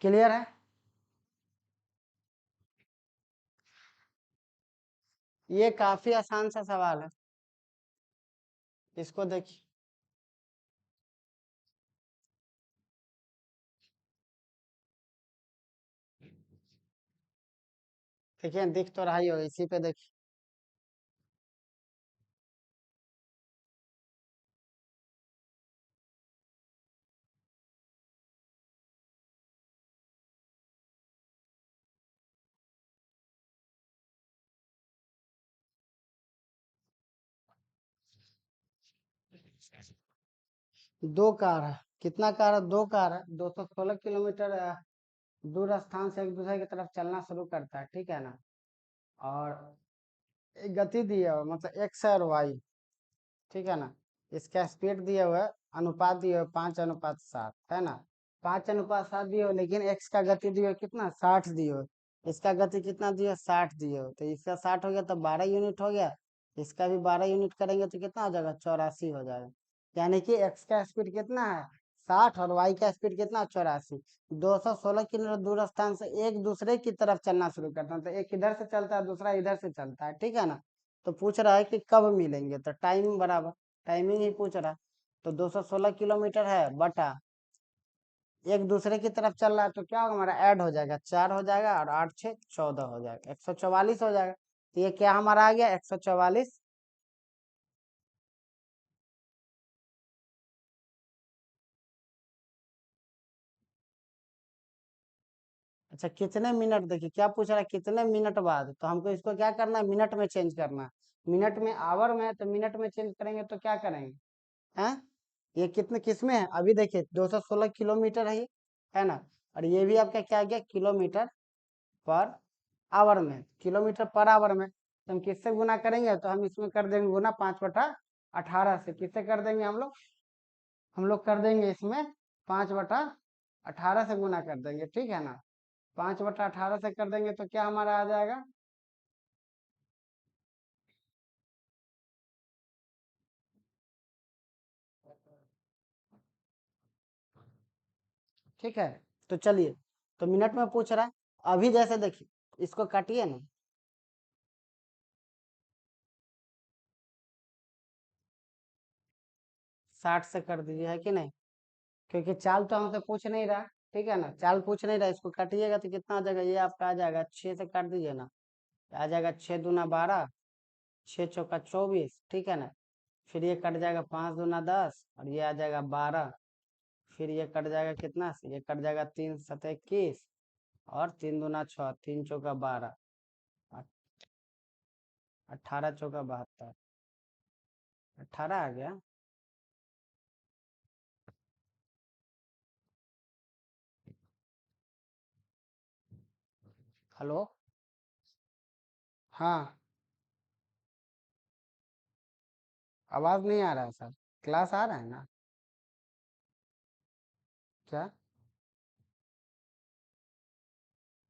क्लियर है। ये काफी आसान सा सवाल है, इसको देखिए। देखिए दिख तो रहा ही होगा, इसी पे देखिए। 2 कार है, कितना कार है, 2 कार है, 216 किलोमीटर दूर स्थान से एक दूसरे की तरफ चलना शुरू करता है, ठीक है ना। और एक गति दी है, मतलब एक्स और वाई, ठीक है ना। इसका स्पीड दिया हुआ है, अनुपात दिया हुआ है 5:7, है ना। 5:7 दिए हो, लेकिन एक्स का गति दिया कितना, 60 दिए हो। इसका गति कितना दिया, 60 दिए हो, तो इसका 60 हो गया तो 12 यूनिट हो गया। इसका भी 12 यूनिट करेंगे तो कितना हो जाएगा, 84 हो जाएगा। यानी कि एक्स का स्पीड कितना है, 60, और वाई का स्पीड कितना, 84। 216 किलोमीटर दूर स्थान से एक दूसरे की तरफ चलना शुरू करता है, तो एक इधर से चलता है, दूसरा इधर से चलता है, ठीक है ना। तो पूछ रहा है कि कब मिलेंगे, तो टाइम बराबर, टाइमिंग ही पूछ रहा है। तो 216 किलोमीटर है बटा एक दूसरे की तरफ चल रहा है, तो क्या होगा, हमारा ऐड हो जाएगा, 4 हो जाएगा, और 8 6 14 हो जाएगा, 144 हो जाएगा। तो ये क्या हमारा आ गया, 144। अच्छा, कितने मिनट, देखिए क्या पूछ रहा है, कितने मिनट बाद, तो हमको इसको क्या करना है, मिनट में चेंज करना है। मिनट में आवर में है, तो मिनट में चेंज करेंगे तो क्या करेंगे, हैं। ये कितने किस में है, अभी देखिए 216 किलोमीटर है ये, है ना। और ये भी आपका क्या गया, किलोमीटर पर आवर में, किलोमीटर पर आवर में। तो हम किससे गुना करेंगे, तो हम इसमें कर देंगे गुना 5/18 से। किससे कर देंगे हम लोग कर देंगे इसमें 5/18 से गुना कर देंगे, ठीक है ना। 5/18 से कर देंगे तो क्या हमारा आ जाएगा, ठीक है। तो चलिए, तो मिनट में पूछ रहा है। अभी जैसे देखिए, इसको काटिए ना, 60 से कर दीजिए, है कि नहीं, क्योंकि चाल तो हमसे पूछ नहीं रहा, ठीक है ना, चाल पूछ नहीं रहा। इसको काटिएगा तो कितना आ जाएगा, ये आपका आ जाएगा 6 से काट दीजिए ना, आ जाएगा 6×2 = 12, 6×4 = 24, ठीक है ना। फिर ये कट जाएगा 5×2 = 10, और ये आ जाएगा 12। फिर ये कट जाएगा कितना से, ये कट जाएगा 3×7 = 21, और 3×2 = 6, 3×4 = 12, 18×4 = 72, 18 आ गया। हेलो, हाँ, आवाज नहीं आ रहा है सर, क्लास आ रहा है ना क्या?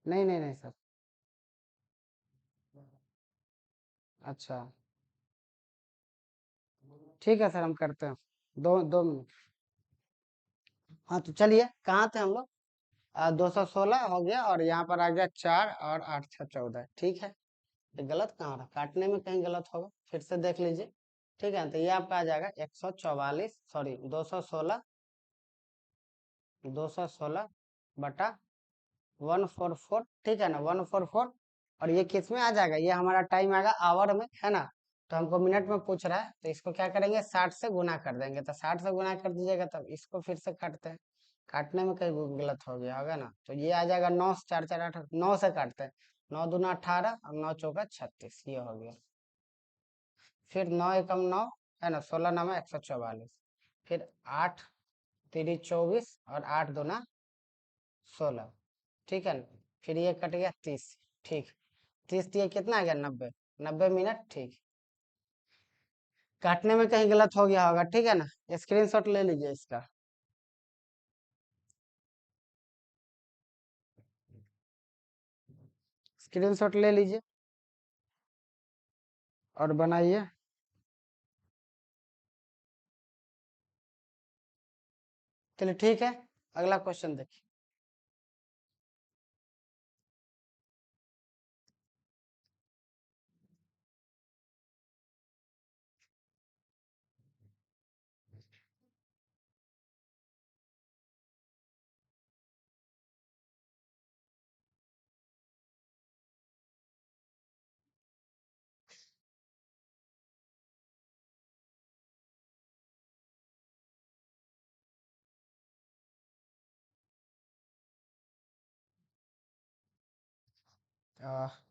नहीं नहीं नहीं सर। अच्छा, ठीक है सर, हम करते हैं। दो दो मिनट। हाँ, तो चलिए, कहाँ थे हम लोग? 216 हो गया, और यहाँ पर आ गया 4 और 8×6 = 14, ठीक है। ये गलत कहाँ रहा, काटने में कहीं गलत होगा, फिर से देख लीजिए, ठीक है। तो ये आपका आ जाएगा 144, सॉरी 216, 216/144, ठीक है ना, 144। और ये किस में आ जाएगा, ये हमारा टाइम आएगा आवर में, है ना। तो हमको मिनट में पूछ रहा है, तो इसको क्या करेंगे, 60 से गुना कर देंगे। तो 60 से गुना कर दीजिएगा, तब इसको फिर से काटते हैं, काटने में कहीं गलत हो गया होगा ना। तो ये आ जाएगा 9 से 4 4 8, 9 से काटते हैं, 9×2 = 18, और 9×4 = 36, ये हो गया। फिर 9×1 = 9, है ना, 16×9 = 144, फिर 8×3 = 24, और 8×2 = 16, ठीक है ना। फिर ये कट गया 30, ठीक। 30 ये कितना आ गया, 90, 90 मिनट, ठीक। काटने में कहीं गलत हो गया होगा, ठीक है ना। स्क्रीनशॉट ले लीजिए इसका, स्क्रीनशॉट ले लीजिए और बनाइए। चलिए, ठीक है, अगला क्वेश्चन देखिए।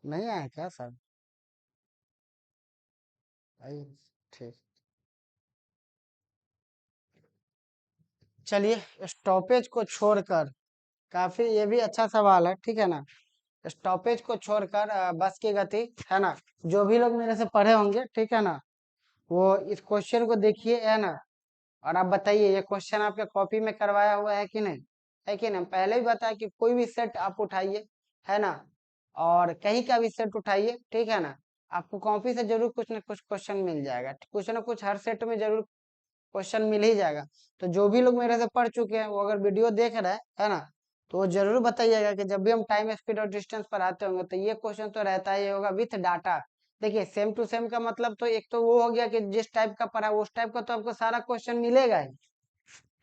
नहीं आया क्या सर? आई, ठीक। चलिए, स्टॉपेज को छोड़कर, काफी ये भी अच्छा सवाल है, ठीक है ना। स्टॉपेज को छोड़कर बस की गति, है ना, जो भी लोग मेरे से पढ़े होंगे, ठीक है ना, वो इस क्वेश्चन को देखिए, है ना। और आप बताइए, ये क्वेश्चन आपके कॉपी में करवाया हुआ है कि नहीं, है कि नहीं। पहले ही बताया कि कोई भी सेट आप उठाइए, है ना, और कहीं का भी सेट उठाइए, ठीक है ना, आपको कॉपी से जरूर कुछ ना कुछ क्वेश्चन मिल जाएगा, कुछ ना कुछ हर सेट में जरूर क्वेश्चन मिल ही जाएगा। तो जो भी लोग मेरे से पढ़ चुके हैं, वो अगर वीडियो देख रहा है ना, तो वो जरूर बताइएगा कि जब भी हम टाइम, स्पीड और डिस्टेंस पर आते होंगे, तो ये क्वेश्चन तो रहता ही होगा विथ डाटा। देखिए, सेम टू सेम का मतलब तो एक तो वो हो गया कि जिस टाइप का पढ़ा उस टाइप का तो आपको सारा क्वेश्चन मिलेगा ही।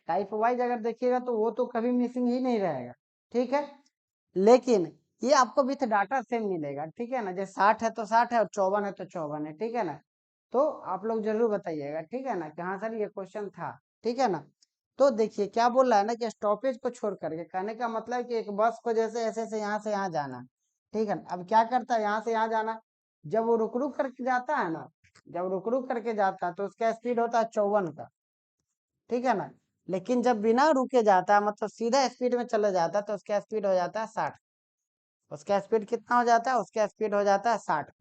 टाइप वाइज अगर देखिएगा तो वो तो कभी मिसिंग ही नहीं रहेगा, ठीक है। लेकिन ये आपको विथ डाटा सेम मिलेगा, ठीक है ना। जैसे 60 है तो 60 है, और 54 है तो 54 है, ठीक है ना। तो आप लोग जरूर बताइएगा, ठीक है ना, कि हाँ सर ये क्वेश्चन था, ठीक है ना। तो देखिए क्या बोल रहा है ना, कि स्टॉपेज को छोड़ करके, कहने का मतलब है कि एक बस को जैसे ऐसे से यहाँ से यहाँ जाना, ठीक है ना। अब क्या करता है, यहाँ से यहाँ जाना, जब वो रुक रुक करके जाता है ना, जब रुक रुक करके जाता है तो उसका स्पीड होता है 54 का, ठीक है ना। लेकिन जब बिना रुके जाता है, मतलब सीधा स्पीड में चले जाता है, तो उसका स्पीड हो जाता है 60। उसका स्पीड कितना हो जाता है, उसका स्पीड हो जाता है 60।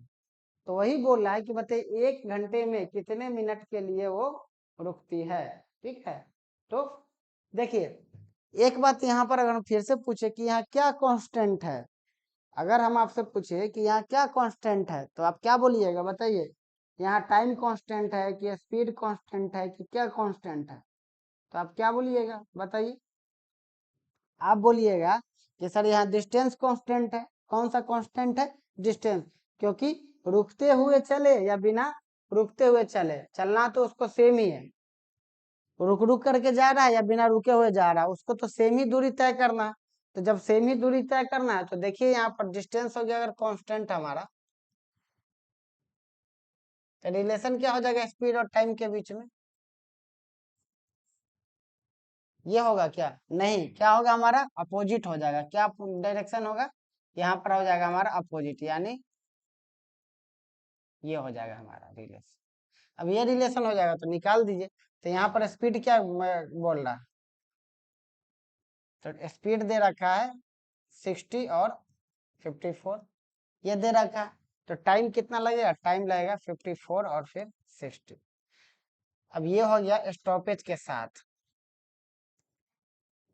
तो वही बोल रहा है कि बताइए 1 घंटे में कितने मिनट के लिए वो रुकती है। ठीक है, तो देखिए एक बात यहाँ पर अगर हम फिर से पूछे कि यहाँ क्या कांस्टेंट है, अगर हम आपसे पूछे कि यहाँ क्या कांस्टेंट है तो आप क्या बोलिएगा बताइए? यहाँ टाइम कांस्टेंट है कि स्पीड कांस्टेंट है कि क्या कांस्टेंट है? तो आप क्या बोलिएगा बताइए? आप बोलिएगा कि सर यहाँ डिस्टेंस कांस्टेंट है। कौन सा कांस्टेंट है? डिस्टेंस, क्योंकि रुकते हुए चले या बिना रुकते हुए चले, चलना तो उसको सेम ही है। रुक रुक करके जा रहा है या बिना रुके हुए जा रहा है, उसको तो सेम ही दूरी तय करना है। तो जब सेम ही दूरी तय करना है तो देखिए यहाँ पर डिस्टेंस हो गया अगर कांस्टेंट हमारा, तो रिलेशन क्या हो जाएगा स्पीड और टाइम के बीच में? ये होगा क्या? नहीं, क्या होगा हमारा? अपोजिट हो जाएगा। क्या डायरेक्शन होगा? यहाँ पर हो जाएगा हमारा अपोजिट, यानी ये हो जाएगा हमारा रिलेशन। अब ये रिलेशन हो जाएगा तो निकाल दीजिए। तो यहाँ पर स्पीड क्या बोल रहा है? तो स्पीड दे रखा है 60 और 54, ये दे रखा है। तो टाइम कितना लगेगा? टाइम लगेगा 54 और फिर 60। अब ये हो गया स्टॉपेज के साथ,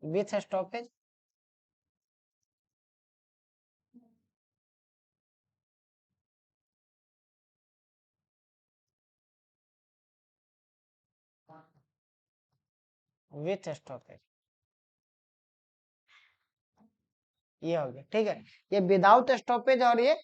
विथ स्टॉपेज। विथ स्टॉपेज ये हो गया। ठीक है, ये विदाउट स्टॉपेज और ये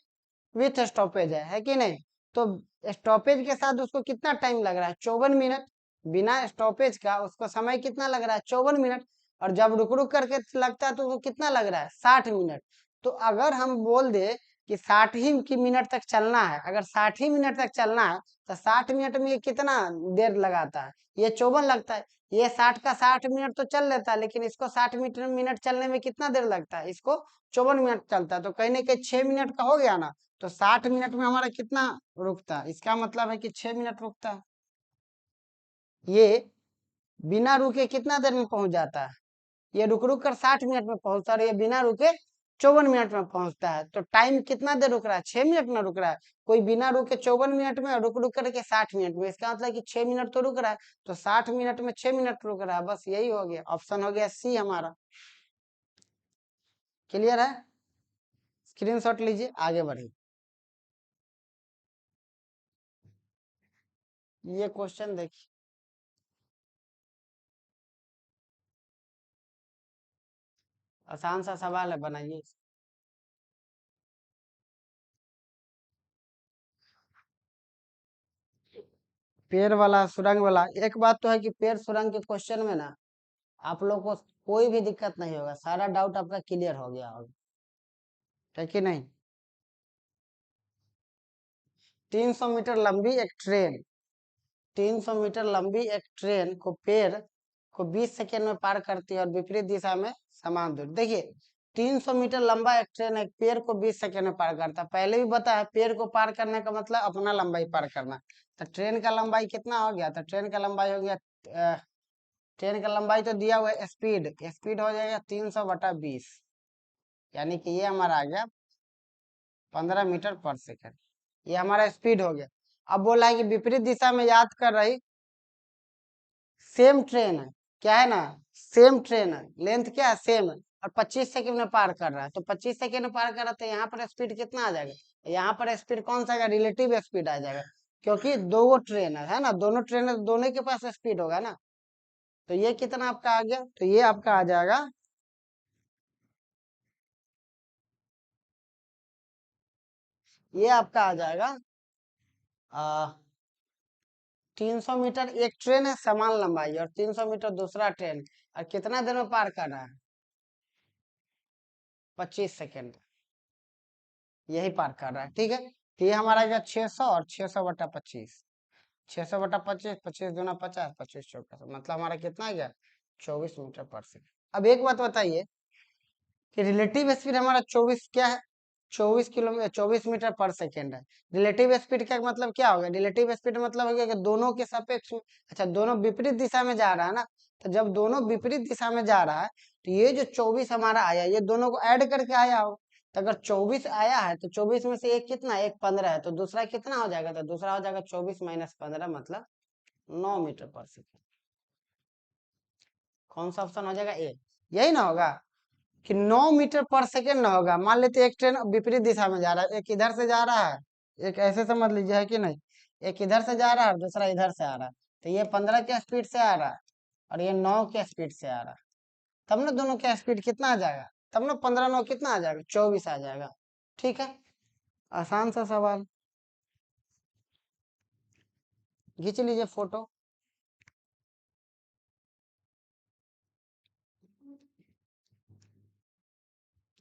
विथ स्टॉपेज है कि नहीं? तो स्टॉपेज के साथ उसको कितना टाइम लग रहा है? 54 मिनट। बिना स्टॉपेज का उसको समय कितना लग रहा है? 54 मिनट। और जब रुक रुक करके लगता है तो वो कितना लग रहा है? 60 मिनट। तो अगर हम बोल दे कि 60 ही की मिनट तक चलना है, अगर 60 ही मिनट तक चलना है तो 60 मिनट में ये कितना देर लगाता है? ये 54 लगता है। ये 60 का 60 मिनट तो चल लेता है, लेकिन इसको 60 मिनट चलने में कितना देर लगता है? इसको 54 मिनट चलता है। तो कहीं ना कहीं 6 मिनट का हो गया ना। तो 60 मिनट में हमारा कितना रुकता है? इसका मतलब है कि 6 मिनट रुकता है। ये बिना रुके कितना देर में पहुंच जाता है? ये रुक रुक कर 60 मिनट में पहुंचता है, ये बिना रुके 54 मिनट में पहुंचता है। तो टाइम कितना देर रुक रहा है? 6 मिनट में रुक रहा है। कोई बिना रुके 54 मिनट में, रुक रुक करके 60 मिनट में, इसका मतलब कि 6 मिनट तो रुक रहा है। तो 60 मिनट में 6 मिनट रुक रहा है, बस यही हो गया। ऑप्शन हो गया सी हमारा। क्लियर है? स्क्रीनशॉट लीजिए, आगे बढ़िए। ये क्वेश्चन देखिए, आसान सा सवाल है, बनाइए। पेड़ वाला सुरंग वाला, एक बात तो है कि पेड़ सुरंग के क्वेश्चन में ना आप लोग को कोई भी दिक्कत नहीं होगा, सारा डाउट आपका क्लियर हो गया होगा, है कि नहीं? 300 मीटर लंबी एक ट्रेन, 300 मीटर लंबी एक ट्रेन को पेड़ को 20 सेकेंड में पार करती है और विपरीत दिशा में समान दूरी। देखिए 300 मीटर लंबा एक ट्रेन एक पेड़ को 20 सेकेंड में पार करता है। पहले भी बताया पेड़ को पार करने का मतलब अपना लंबाई पार करना। तो ट्रेन का लंबाई कितना हो गया? तो ट्रेन का लंबाई हो गया, ट्रेन का लंबाई तो दिया हुआ है, स्पीड स्पीड हो जाएगा 300/20, यानी कि ये हमारा आ गया 15 मीटर पर सेकेंड। ये हमारा स्पीड हो गया। अब बोला है कि विपरीत दिशा में याद कर रही सेम ट्रेन है, क्या है ना, सेम ट्रेन है, लेंथ क्या है? सेम है, और 25 सेकंड में पार कर रहा है। तो 25 सेकंड में पार कर रहा है तो यहाँ पर स्पीड कितना आ जाएगा? यहाँ पर स्पीड कौन सा आएगा? रिलेटिव स्पीड आ जाएगा, क्योंकि दो ट्रेन है ना, दोनों ट्रेन है, दोनों के पास स्पीड होगा ना। तो ये कितना आपका आ गया? तो ये आपका आ जाएगा, ये आपका आ जाएगा 300 मीटर एक ट्रेन है समान लंबाई, और 300 मीटर दूसरा ट्रेन, और कितना देर में पार कर रहा है? 25 सेकेंड, यही पार कर रहा है। ठीक है, तो ये हमारा गया 600 और 600/25, 600/25, 25×2 = 50, 25×4 = मतलब हमारा कितना गया? 24 मीटर पर सेकेंड। अब एक बात बताइए कि रिलेटिव स्पीड हमारा 24 क्या है? 24 किलोमीटर 24 मीटर पर सेकेंड है। रिलेटिव स्पीड का मतलब क्या होगा? रिलेटिव स्पीड मतलब हो गया कि दोनों के सापेक्ष में, अच्छा दोनों विपरीत दिशा में जा रहा है ना। तो जब दोनों विपरीत दिशा में जा रहा है तो ये जो 24 हमारा आया, ये दोनों को ऐड करके आया हो। तो अगर 24 आया है तो 24 में से एक कितना, एक 15 है, तो दूसरा कितना हो जाएगा, तो दूसरा हो जाएगा 24 माइनस 15 मतलब 9 मीटर पर सेकेंड। कौन सा ऑप्शन हो जाएगा, ए, यही ना होगा कि 9 मीटर पर सेकेंड ना होगा। मान लेते एक ट्रेन विपरीत दिशा में जा रहा है, एक इधर से जा रहा है, एक ऐसे समझ लीजिए, है कि नहीं, एक इधर से जा रहा है और दूसरा इधर से आ रहा है, तो ये 15 के स्पीड से आ रहा है और ये 9 के स्पीड से आ रहा है, तब ना दोनों का स्पीड कितना आ जाएगा, तब ना 15 9 कितना आ जाएगा, 24 आ जाएगा। ठीक है, आसान सा सवाल, खींच लीजिए फोटो।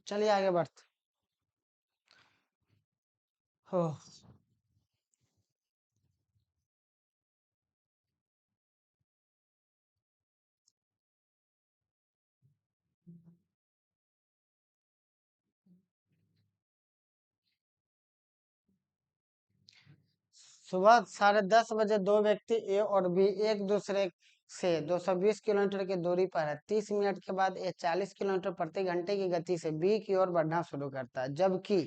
चलिए आगे बढ़ते हो। सुबह 10:30 बजे दो व्यक्ति ए और बी एक दूसरे से 220 किलोमीटर की दूरी पर है। 30 मिनट के बाद ए 40 किलोमीटर प्रति घंटे की गति से बी की ओर बढ़ना शुरू करता है, जबकि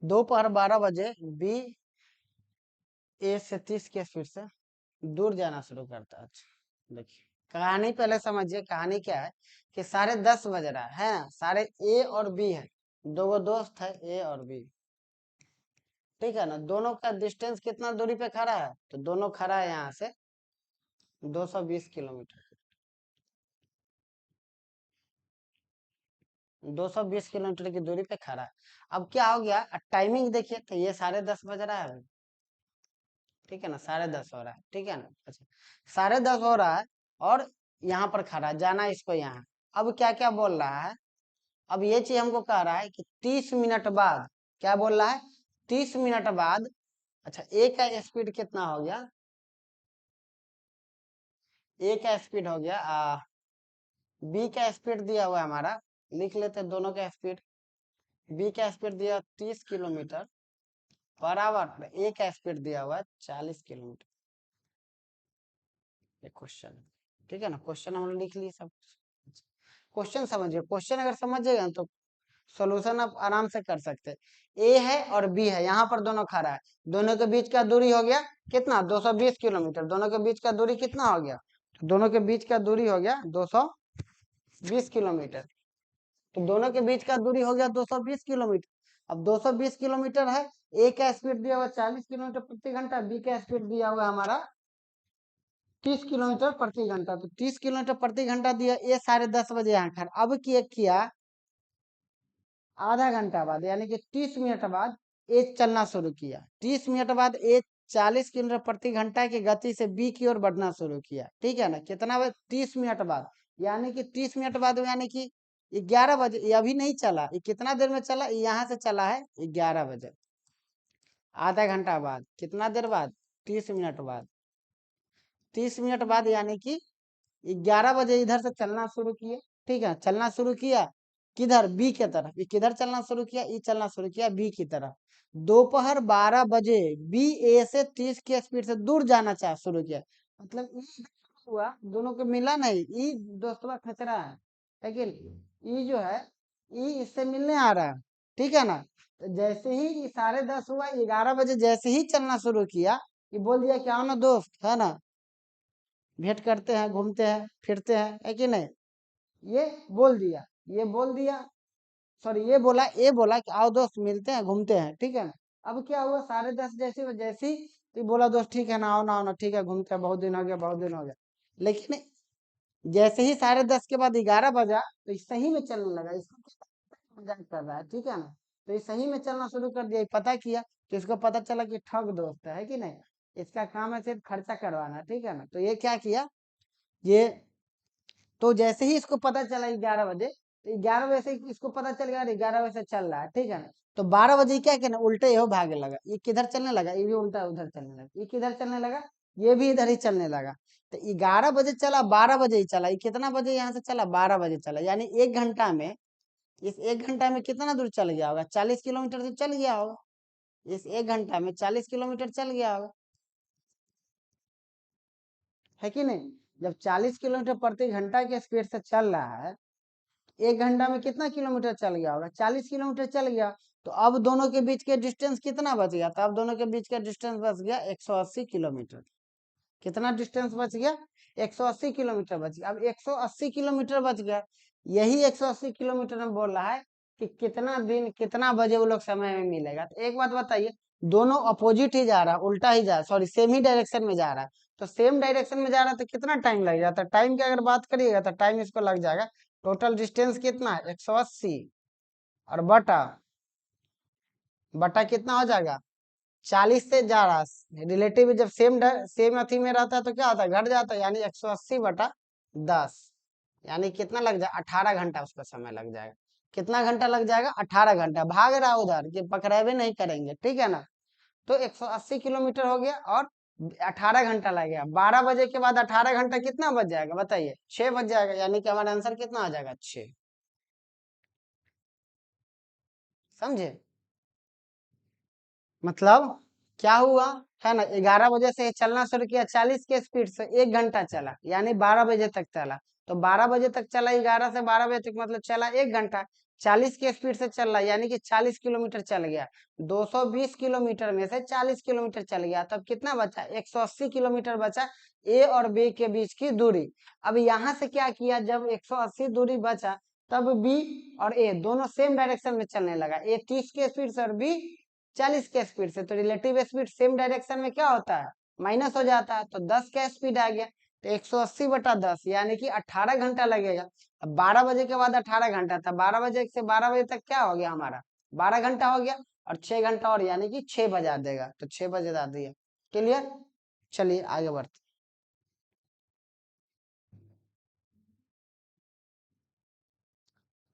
दोपहर 12 बजे बी ए से 30 की स्पीड से दूर जाना शुरू करता है। अच्छा, देखिए कहानी पहले समझिए, कहानी क्या है कि 10:30 बज रहा है ना, सारे ए और बी है, दो वो दोस्त है ए और बी, ठीक है ना, दोनों का डिस्टेंस कितना दूरी पे खड़ा है, तो दोनों खड़ा है यहाँ से 220 किलोमीटर, 220 किलोमीटर की दूरी पे खड़ा है। अब क्या हो गया, टाइमिंग देखिए, तो ये 10:30 बज रहा है अभी, ठीक है ना, 10:30 हो रहा है, ठीक है ना, अच्छा 10:30 हो रहा है और यहाँ पर खड़ा है, जाना इसको यहाँ। अब क्या क्या बोल रहा है, अब ये चीज हमको कह रहा है कि 30 मिनट बाद, क्या बोल रहा है, 30 मिनट बाद, अच्छा ए का स्पीड कितना हो गया, ए का स्पीड हो गया बी का स्पीड दिया हुआ है हमारा, लिख लेते हैं दोनों का स्पीड, बी का स्पीड दिया 30 किलोमीटर पर आवर, ए का स्पीड दिया हुआ है 40 किलोमीटर। ये क्वेश्चन, ठीक है ना, क्वेश्चन हम लोग लिख लिए सब कुछ। क्वेश्चन समझिए, क्वेश्चन अगर समझिएगा तो सोल्यूशन आप आराम से कर सकते हैं। ए है और बी है, यहाँ पर दोनों खड़ा है, दोनों के बीच का दूरी हो गया कितना, 220 किलोमीटर, दोनों के बीच का दूरी कितना हो गया, दोनों के बीच का दूरी हो गया 220 किलोमीटर, तो दोनों के बीच का दूरी हो गया 220 किलोमीटर। अब 220 किलोमीटर है, ए का स्पीड दिया हुआ 40 किलोमीटर प्रति घंटा, बी का स्पीड दिया हुआ हमारा 30 किलोमीटर प्रति घंटा, तो 30 किलोमीटर प्रति घंटा दिया, ये 10:30 बजे यहाँ खड़ा, अब किया आधा घंटा बाद यानी कि 30 मिनट बाद ए चलना शुरू किया, 30 मिनट बाद ए 40 किलोमीटर प्रति घंटा की गति से बी की ओर बढ़ना शुरू किया, ठीक है ना, कितना बाद, 30 मिनट बाद, यानी कि 30 मिनट बाद यानी कि 11 बजे, ये अभी नहीं चला, ये कितना देर में चला, यहाँ से चला है 11 बजे, आधा घंटा बाद, कितना देर बाद, 30 मिनट बाद, 30 मिनट बाद यानी कि 11 बजे इधर से चलना शुरू किए, ठीक है, चलना शुरू किया किधर, बी के तरफ, ये किधर चलना शुरू किया, ये चलना शुरू किया बी की तरफ। दोपहर 12 बजे बी ए से 30 की स्पीड से दूर जाना चाह शुरू किया, मतलब ई हुआ, दोनों को मिला नहीं, ई दोस्तवा खतरा है कि ई जो है, ई इससे मिलने आ रहा है, ठीक है ना, तो जैसे ही 10:30 हुआ, 11 बजे जैसे ही चलना शुरू किया, ये बोल दिया कि आओ ना दोस्त, है ना, भेंट करते हैं, घूमते हैं, फिरते हैं, है कि नहीं, ये बोल दिया, ये बोल दिया, सॉरी ये बोला, ये बोला कि आओ दोस्त मिलते हैं घूमते हैं, ठीक है ना। अब क्या हुआ, 10:30 जैसे जैसी, तो बोला दोस्त ठीक है ना, आओ ना, आओ ना, ठीक है घूमते हैं, बहुत दिन हो गया, बहुत दिन हो गया, लेकिन जैसे ही 10:30 के बाद 11 बजा, तो ये सही में चलने लगा, इसको क्या मजाक कर रहा है, ठीक है ना, तो ये सही में चलना शुरू कर दिया, ये पता किया, तो इसको पता चला कि ठग दोस्त है कि नहीं, इसका काम है सिर्फ खर्चा करवाना, ठीक है ना, तो ये क्या किया, ये तो जैसे ही इसको पता चला 11 बजे, तो 11 बजे से इसको पता चल गया 11 बजे से चल रहा है, ठीक है ना, तो 12 बजे क्या किया, उल्टे ये भागने लगा, ये किधर चलने लगा, ये भी उल्टा उधर चलने लगा, ये किधर चलने लगा, ये भी इधर ही चलने लगा, तो 11 बजे चला, 12 बजे ही चला, ये कितना बजे यहाँ से चला, 12 बजे चला, यानी 1 घंटा में, इस 1 घंटा में कितना दूर चल गया होगा, 40 किलोमीटर तो चल गया होगा, इस 1 घंटा में 40 किलोमीटर चल गया होगा, है कि नहीं, जब 40 किलोमीटर प्रति घंटा के स्पीड से चल रहा है, 1 घंटा में कितना किलोमीटर चल गया होगा? 40 किलोमीटर चल गया। तो अब दोनों के बीच के डिस्टेंस कितना बच गया? तो अब दोनों के बीच का डिस्टेंस बच गया 180 किलोमीटर। कितना डिस्टेंस बच गया? 180 किलोमीटर बच गया। अब 180 किलोमीटर बच गया, यही 180 किलोमीटर में बोल रहा है कि कितना दिन कितना बजे वो लोग समय में मिलेगा। तो एक बात बताइए, दोनों अपोजिट ही जा रहा है, उल्टा ही जा, सॉरी सेम ही डायरेक्शन में जा रहा है। तो सेम डायरेक्शन में जा रहा है तो कितना टाइम लग जाता है? टाइम की अगर बात करिएगा तो टाइम इसको लग जाएगा, टोटल डिस्टेंस कितना है? 180 और बटा बटा कितना हो जाएगा? 40 से जा रहा है, रिलेटिव जब सेम सेम अथी में रहता है तो क्या होता है? घट जाता है, यानी 180 बटा 10, यानी कितना लग जाए? 18 घंटा उसका समय लग जाएगा। कितना घंटा लग जाएगा? 18 घंटा। भाग रहा है उधर, ये पकड़ेबे नहीं करेंगे, ठीक है ना। तो 180 किलोमीटर हो गया और 18 घंटा लगेगा। 12 बजे के बाद 18 घंटा कितना बच जाएगा बताइए? 6 बज जाएगा, यानी कि हमारा आंसर कितना आ जाएगा? 6। समझे? मतलब क्या हुआ है ना, 11 बजे से चलना शुरू किया 40 के स्पीड से, 1 घंटा चला, यानी 12 बजे तक चला। तो 12 बजे तक चला, 11 से 12 बजे तक मतलब चला 1 घंटा। 40 के स्पीड से चल रहा, यानी कि 40 किलोमीटर चल गया। 220 किलोमीटर में से 40 किलोमीटर चल गया, तब कितना बचा? 180 किलोमीटर बचा ए और बी के बीच की दूरी। अब यहाँ से क्या किया, जब 180 दूरी बचा तब बी और ए दोनों सेम डायरेक्शन में चलने लगा, ए 30 के स्पीड से और बी 40 के स्पीड से। तो रिलेटिव स्पीड सेम डायरेक्शन में क्या होता है? माइनस हो जाता है। तो 10 का स्पीड आ गया, तो 180 बटा 10, यानी कि 18 घंटा लगेगा। अब 12 बजे के बाद 18 घंटा था, 12 बजे से 12 बजे तक क्या हो गया हमारा? 12 घंटा हो गया, और 6 घंटा और, यानी कि 6 बजा देगा, तो 6 बजे दा दिया। क्लियर? चलिए आगे बढ़ते।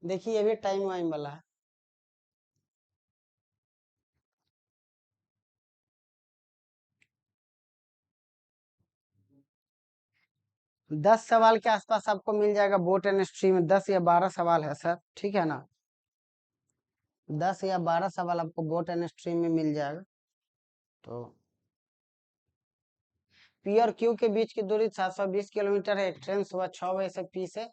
देखिए ये भी टाइम वाइम वाला है। 10 सवाल के आसपास आपको मिल जाएगा बोट एंड स्ट्रीम में, 10 या 12 सवाल है सर, ठीक है ना। 10 या 12 सवाल आपको बोट एंड स्ट्रीम में मिल जाएगा। तो पी और क्यू के बीच की दूरी 720 किलोमीटर है। एक ट्रेन सुबह 6 बजे से पी से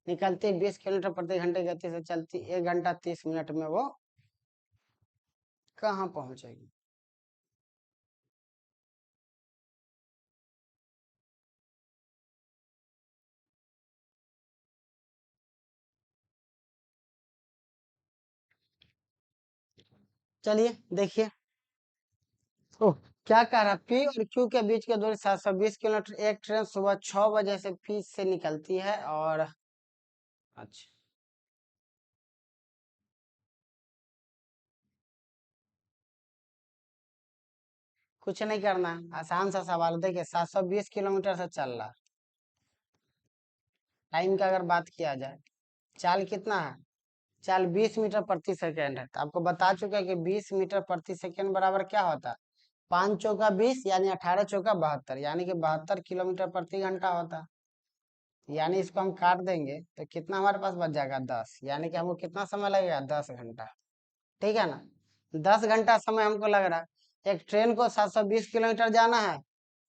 निकलती, 20 किलोमीटर प्रति घंटे की गति से चलती, 1 घंटा 30 मिनट में वो कहाँ पहुंचेगी? चलिए देखिए, ओह, क्या कह रहा, पी और क्यू के बीच की दूरी 720 किलोमीटर। एक ट्रेन सुबह 6 बजे से पी से निकलती है और अच्छा, कुछ नहीं करना, आसान सा सवाल। देखिए 720 किलोमीटर से चल रहा, टाइम का अगर बात किया जाए, चाल कितना है? चाल 20 मीटर प्रति सेकेंड है। तो आपको बता चुका है कि 20 मीटर प्रति सेकेंड बराबर क्या होता है? 5 चौका 20, यानी 18 चौका 72, यानी कि 72 किलोमीटर प्रति घंटा होता है। यानी इसको हम काट देंगे तो कितना हमारे पास बच जाएगा? 10, यानी कि हमको कितना समय लगेगा? 10 घंटा, ठीक है ना। 10 घंटा समय हमको लग रहा है। एक ट्रेन को 720 किलोमीटर जाना है,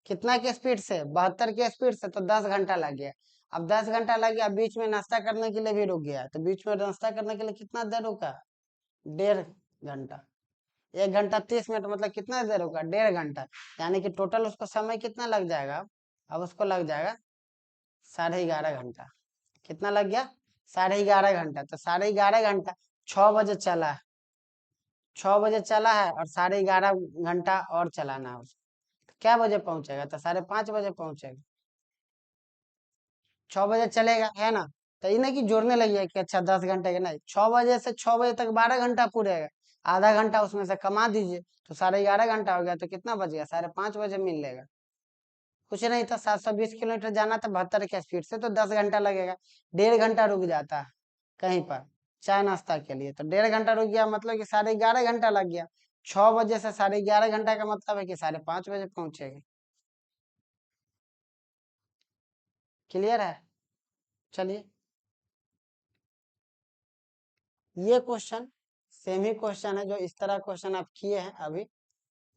कितना के स्पीड से? 72 के स्पीड से, तो 10 घंटा लग गया। अब 10 घंटा लग गया, बीच में नाश्ता करने के लिए भी रुक गया, तो बीच में नाश्ता करने के लिए कितना देर रुका? 1.5 घंटा। 1 घंटा 30 मिनट मतलब कितना देर होगा? 1.5 घंटा, यानी कि टोटल उसको समय कितना लग जाएगा? अब उसको लग जाएगा 11.5 घंटा। कितना लग गया? 11.5 घंटा। तो 11.5 घंटा, 6 बजे चला है, 6 बजे चला है और 11.5 घंटा और चलाना है उसको। तो क्या बजे पहुंचेगा? तो 5:30 बजे पहुंचेगा। 6 बजे चलेगा, है ना। तो ये नहीं कि जोड़ने लगी है कि अच्छा 10 घंटे के, नहीं, 6 बजे से 6 बजे तक 12 घंटा पूरेगा, आधा घंटा उसमें से कमा दीजिए, तो 11.5 घंटा हो गया। तो कितना बच गया? 5:30 बजे मिल लेगा। कुछ नहीं था, 720 किलोमीटर जाना था 72 के स्पीड से, तो 10 घंटा लगेगा। 1.5 घंटा रुक जाता है कहीं पर चाय नाश्ता के लिए, तो 1.5 घंटा रुक गया, मतलब कि 11.5 घंटा लग गया। 6 बजे से 11.5 घंटा का मतलब है कि 5:30 बजे पहुंचेगा। क्लियर है? चलिए, ये क्वेश्चन सेम ही क्वेश्चन है जो इस तरह क्वेश्चन आप किए हैं अभी,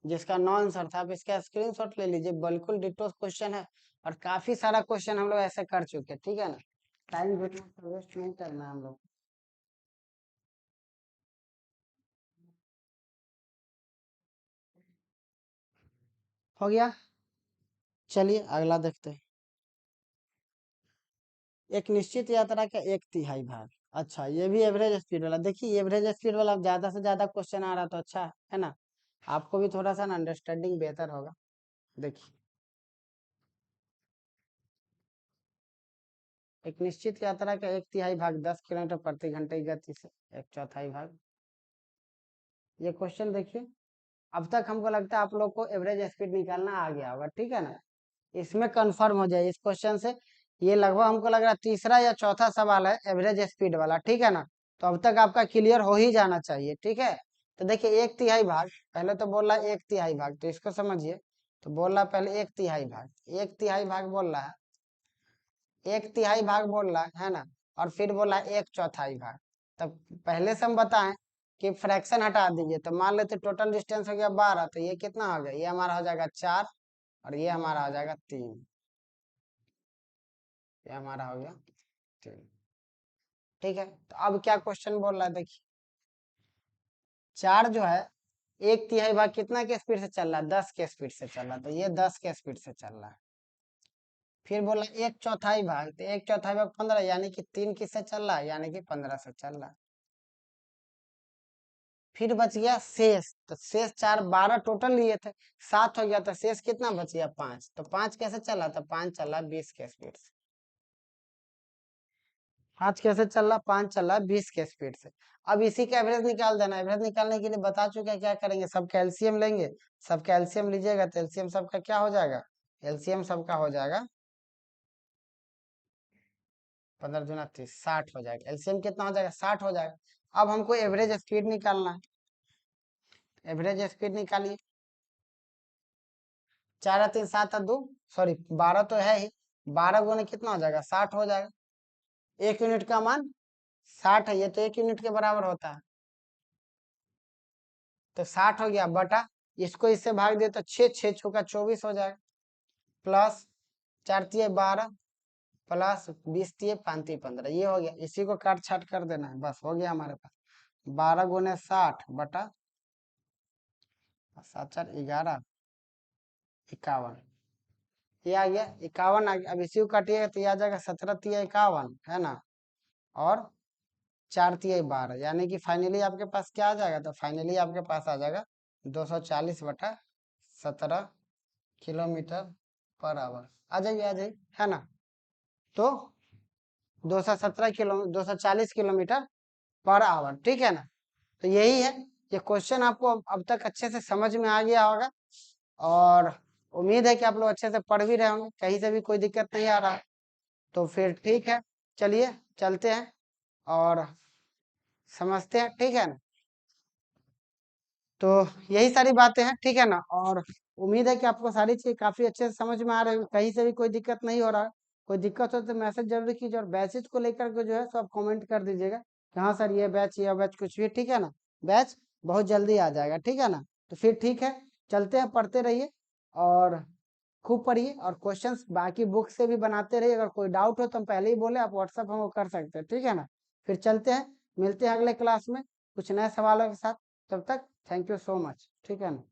जिसका नो आंसर था। आप इसका स्क्रीनशॉट ले लीजिए, बिल्कुल डिटो क्वेश्चन है। और काफी सारा क्वेश्चन हम लोग ऐसे कर चुके हैं, ठीक है ना। टाइम वेस्ट नहीं करना हम लोग। हो गया। चलिए अगला देखते हैं। एक निश्चित यात्रा का 1/3 भाग। अच्छा, ये भी एवरेज स्पीड वाला। देखिए एवरेज स्पीड वाला ज्यादा से ज्यादा क्वेश्चन आ रहा तो अच्छा है ना, आपको भी थोड़ा सा अंडरस्टैंडिंग बेहतर होगा। देखिए एक निश्चित यात्रा का 1/3 भाग 10 किलोमीटर प्रति घंटे की गति से 1/4 भाग। ये क्वेश्चन देखिए, अब तक हमको लगता है आप लोग को एवरेज स्पीड निकालना आ गया होगा, ठीक है ना। इसमें कंफर्म हो जाए इस क्वेश्चन से। ये लगभग हमको लग रहा है तीसरा या चौथा सवाल है एवरेज स्पीड वाला, ठीक है ना। तो अब तक आपका क्लियर हो ही जाना चाहिए, ठीक है। तो देखिए 1/3 भाग, पहले तो बोल रहा है 1/3 भाग, तो इसको समझिए। तो बोल रहा है पहले 1/3 भाग, 1/3 भाग बोल रहा है, 1/3 भाग बोल रहा है ना। और फिर बोला 1/4 भाग। तब पहले से हम बताएं कि फ्रैक्शन हटा दीजिए, तो मान लेते टोटल डिस्टेंस हो गया 12, तो ये कितना हो गया, ये हमारा हो जाएगा 4 और ये हमारा हो जाएगा 3। ये हमारा हो गया 3, ठीक है। तो अब क्या क्वेश्चन बोल रहा है देखिए, 4 जो है 1/3 भाग कितना के स्पीड से चल रहा है, 10 के स्पीड से चल रहा है, तो ये 10 के स्पीड से चल रहा है। फिर बोला 1/4 भाग, तो 1/4 भाग 15, यानी कि 3 किससे चल रहा है, यानी कि 15 से चल रहा है। फिर बच गया शेष, तो शेष 4, 12 टोटल लिए थे, 7 हो गया, तो शेष कितना बच गया 5। तो 5 कैसे चला, तो 5 चला 20 के स्पीड से। 5 कैसे चल रहा, 5 चल रहा 20 के स्पीड से। अब इसी का एवरेज निकाल देना। एवरेज निकालने के लिए बता चुके हैं क्या करेंगे, सब कैल्शियम लेंगे। सब कैल्शियम लीजिएगा तो एलसीएम सबका क्या हो जाएगा, एलसीएम सबका हो जाएगा 15 दूना 30, 60 हो जाएगा। एलसीएम कितना हो जाएगा, 60 हो जाएगा। अब हमको एवरेज स्पीड निकालना है, एवरेज स्पीड निकालिए। 4 3 7 2, सॉरी 12 तो है ही, 12 गुने कितना हो जाएगा, 60 हो जाएगा। 1 यूनिट का मान 60 है, ये तो 1 यूनिट के बराबर होता है। तो 60 हो गया बटा, इसको इससे भाग दिए तो 6 6 छुका 24 हो जाएगा, प्लस 4 तिये 12, प्लस 20 तिये 5 15, ये हो गया। इसी को काट छाट कर देना है, बस हो गया हमारे पास। 12 गुने 60 बटा 7 4 11 51, ये आ गया 51 आ गया। अब इसी को काटिएगा तो ये आ जाएगा 17 तिये 51, है ना। और 4 तिये 12, यानी कि फाइनली आपके पास क्या आ जाएगा, तो फाइनली आपके पास आ जाएगा 240 बटा 17 किलोमीटर पर आवर। आ जाइए आ जाइए, है ना। तो 240 किलोमीटर पर आवर, ठीक है ना। तो यही है, ये क्वेश्चन आपको अब तक अच्छे से समझ में आ गया होगा, और उम्मीद है कि आप लोग अच्छे से पढ़ भी रहे होंगे, कहीं से भी कोई दिक्कत नहीं आ रहा। तो फिर ठीक है, चलिए चलते हैं और समझते हैं, ठीक है ना। तो यही सारी बातें हैं, ठीक है ना। और उम्मीद है कि आपको सारी चीज काफी अच्छे से समझ में आ रही है, कहीं से भी कोई दिक्कत नहीं हो रहा है। कोई दिक्कत हो तो मैसेज जरूर कीजिए, और बैचेज को लेकर के जो है सब कमेंट कर दीजिएगा कि हाँ सर ये बैच कुछ भी, ठीक है ना। बैच बहुत जल्दी आ जाएगा, ठीक है ना। तो फिर ठीक है, चलते हैं, पढ़ते रहिए और खूब पढ़िए, और क्वेश्चंस बाकी बुक से भी बनाते रहिए। अगर कोई डाउट हो तो हम पहले ही बोले, आप व्हाट्सअप हमको कर सकते हैं, ठीक है ना। फिर चलते हैं, मिलते हैं अगले क्लास में कुछ नए सवालों के साथ। तब तक थैंक यू सो मच, ठीक है ना।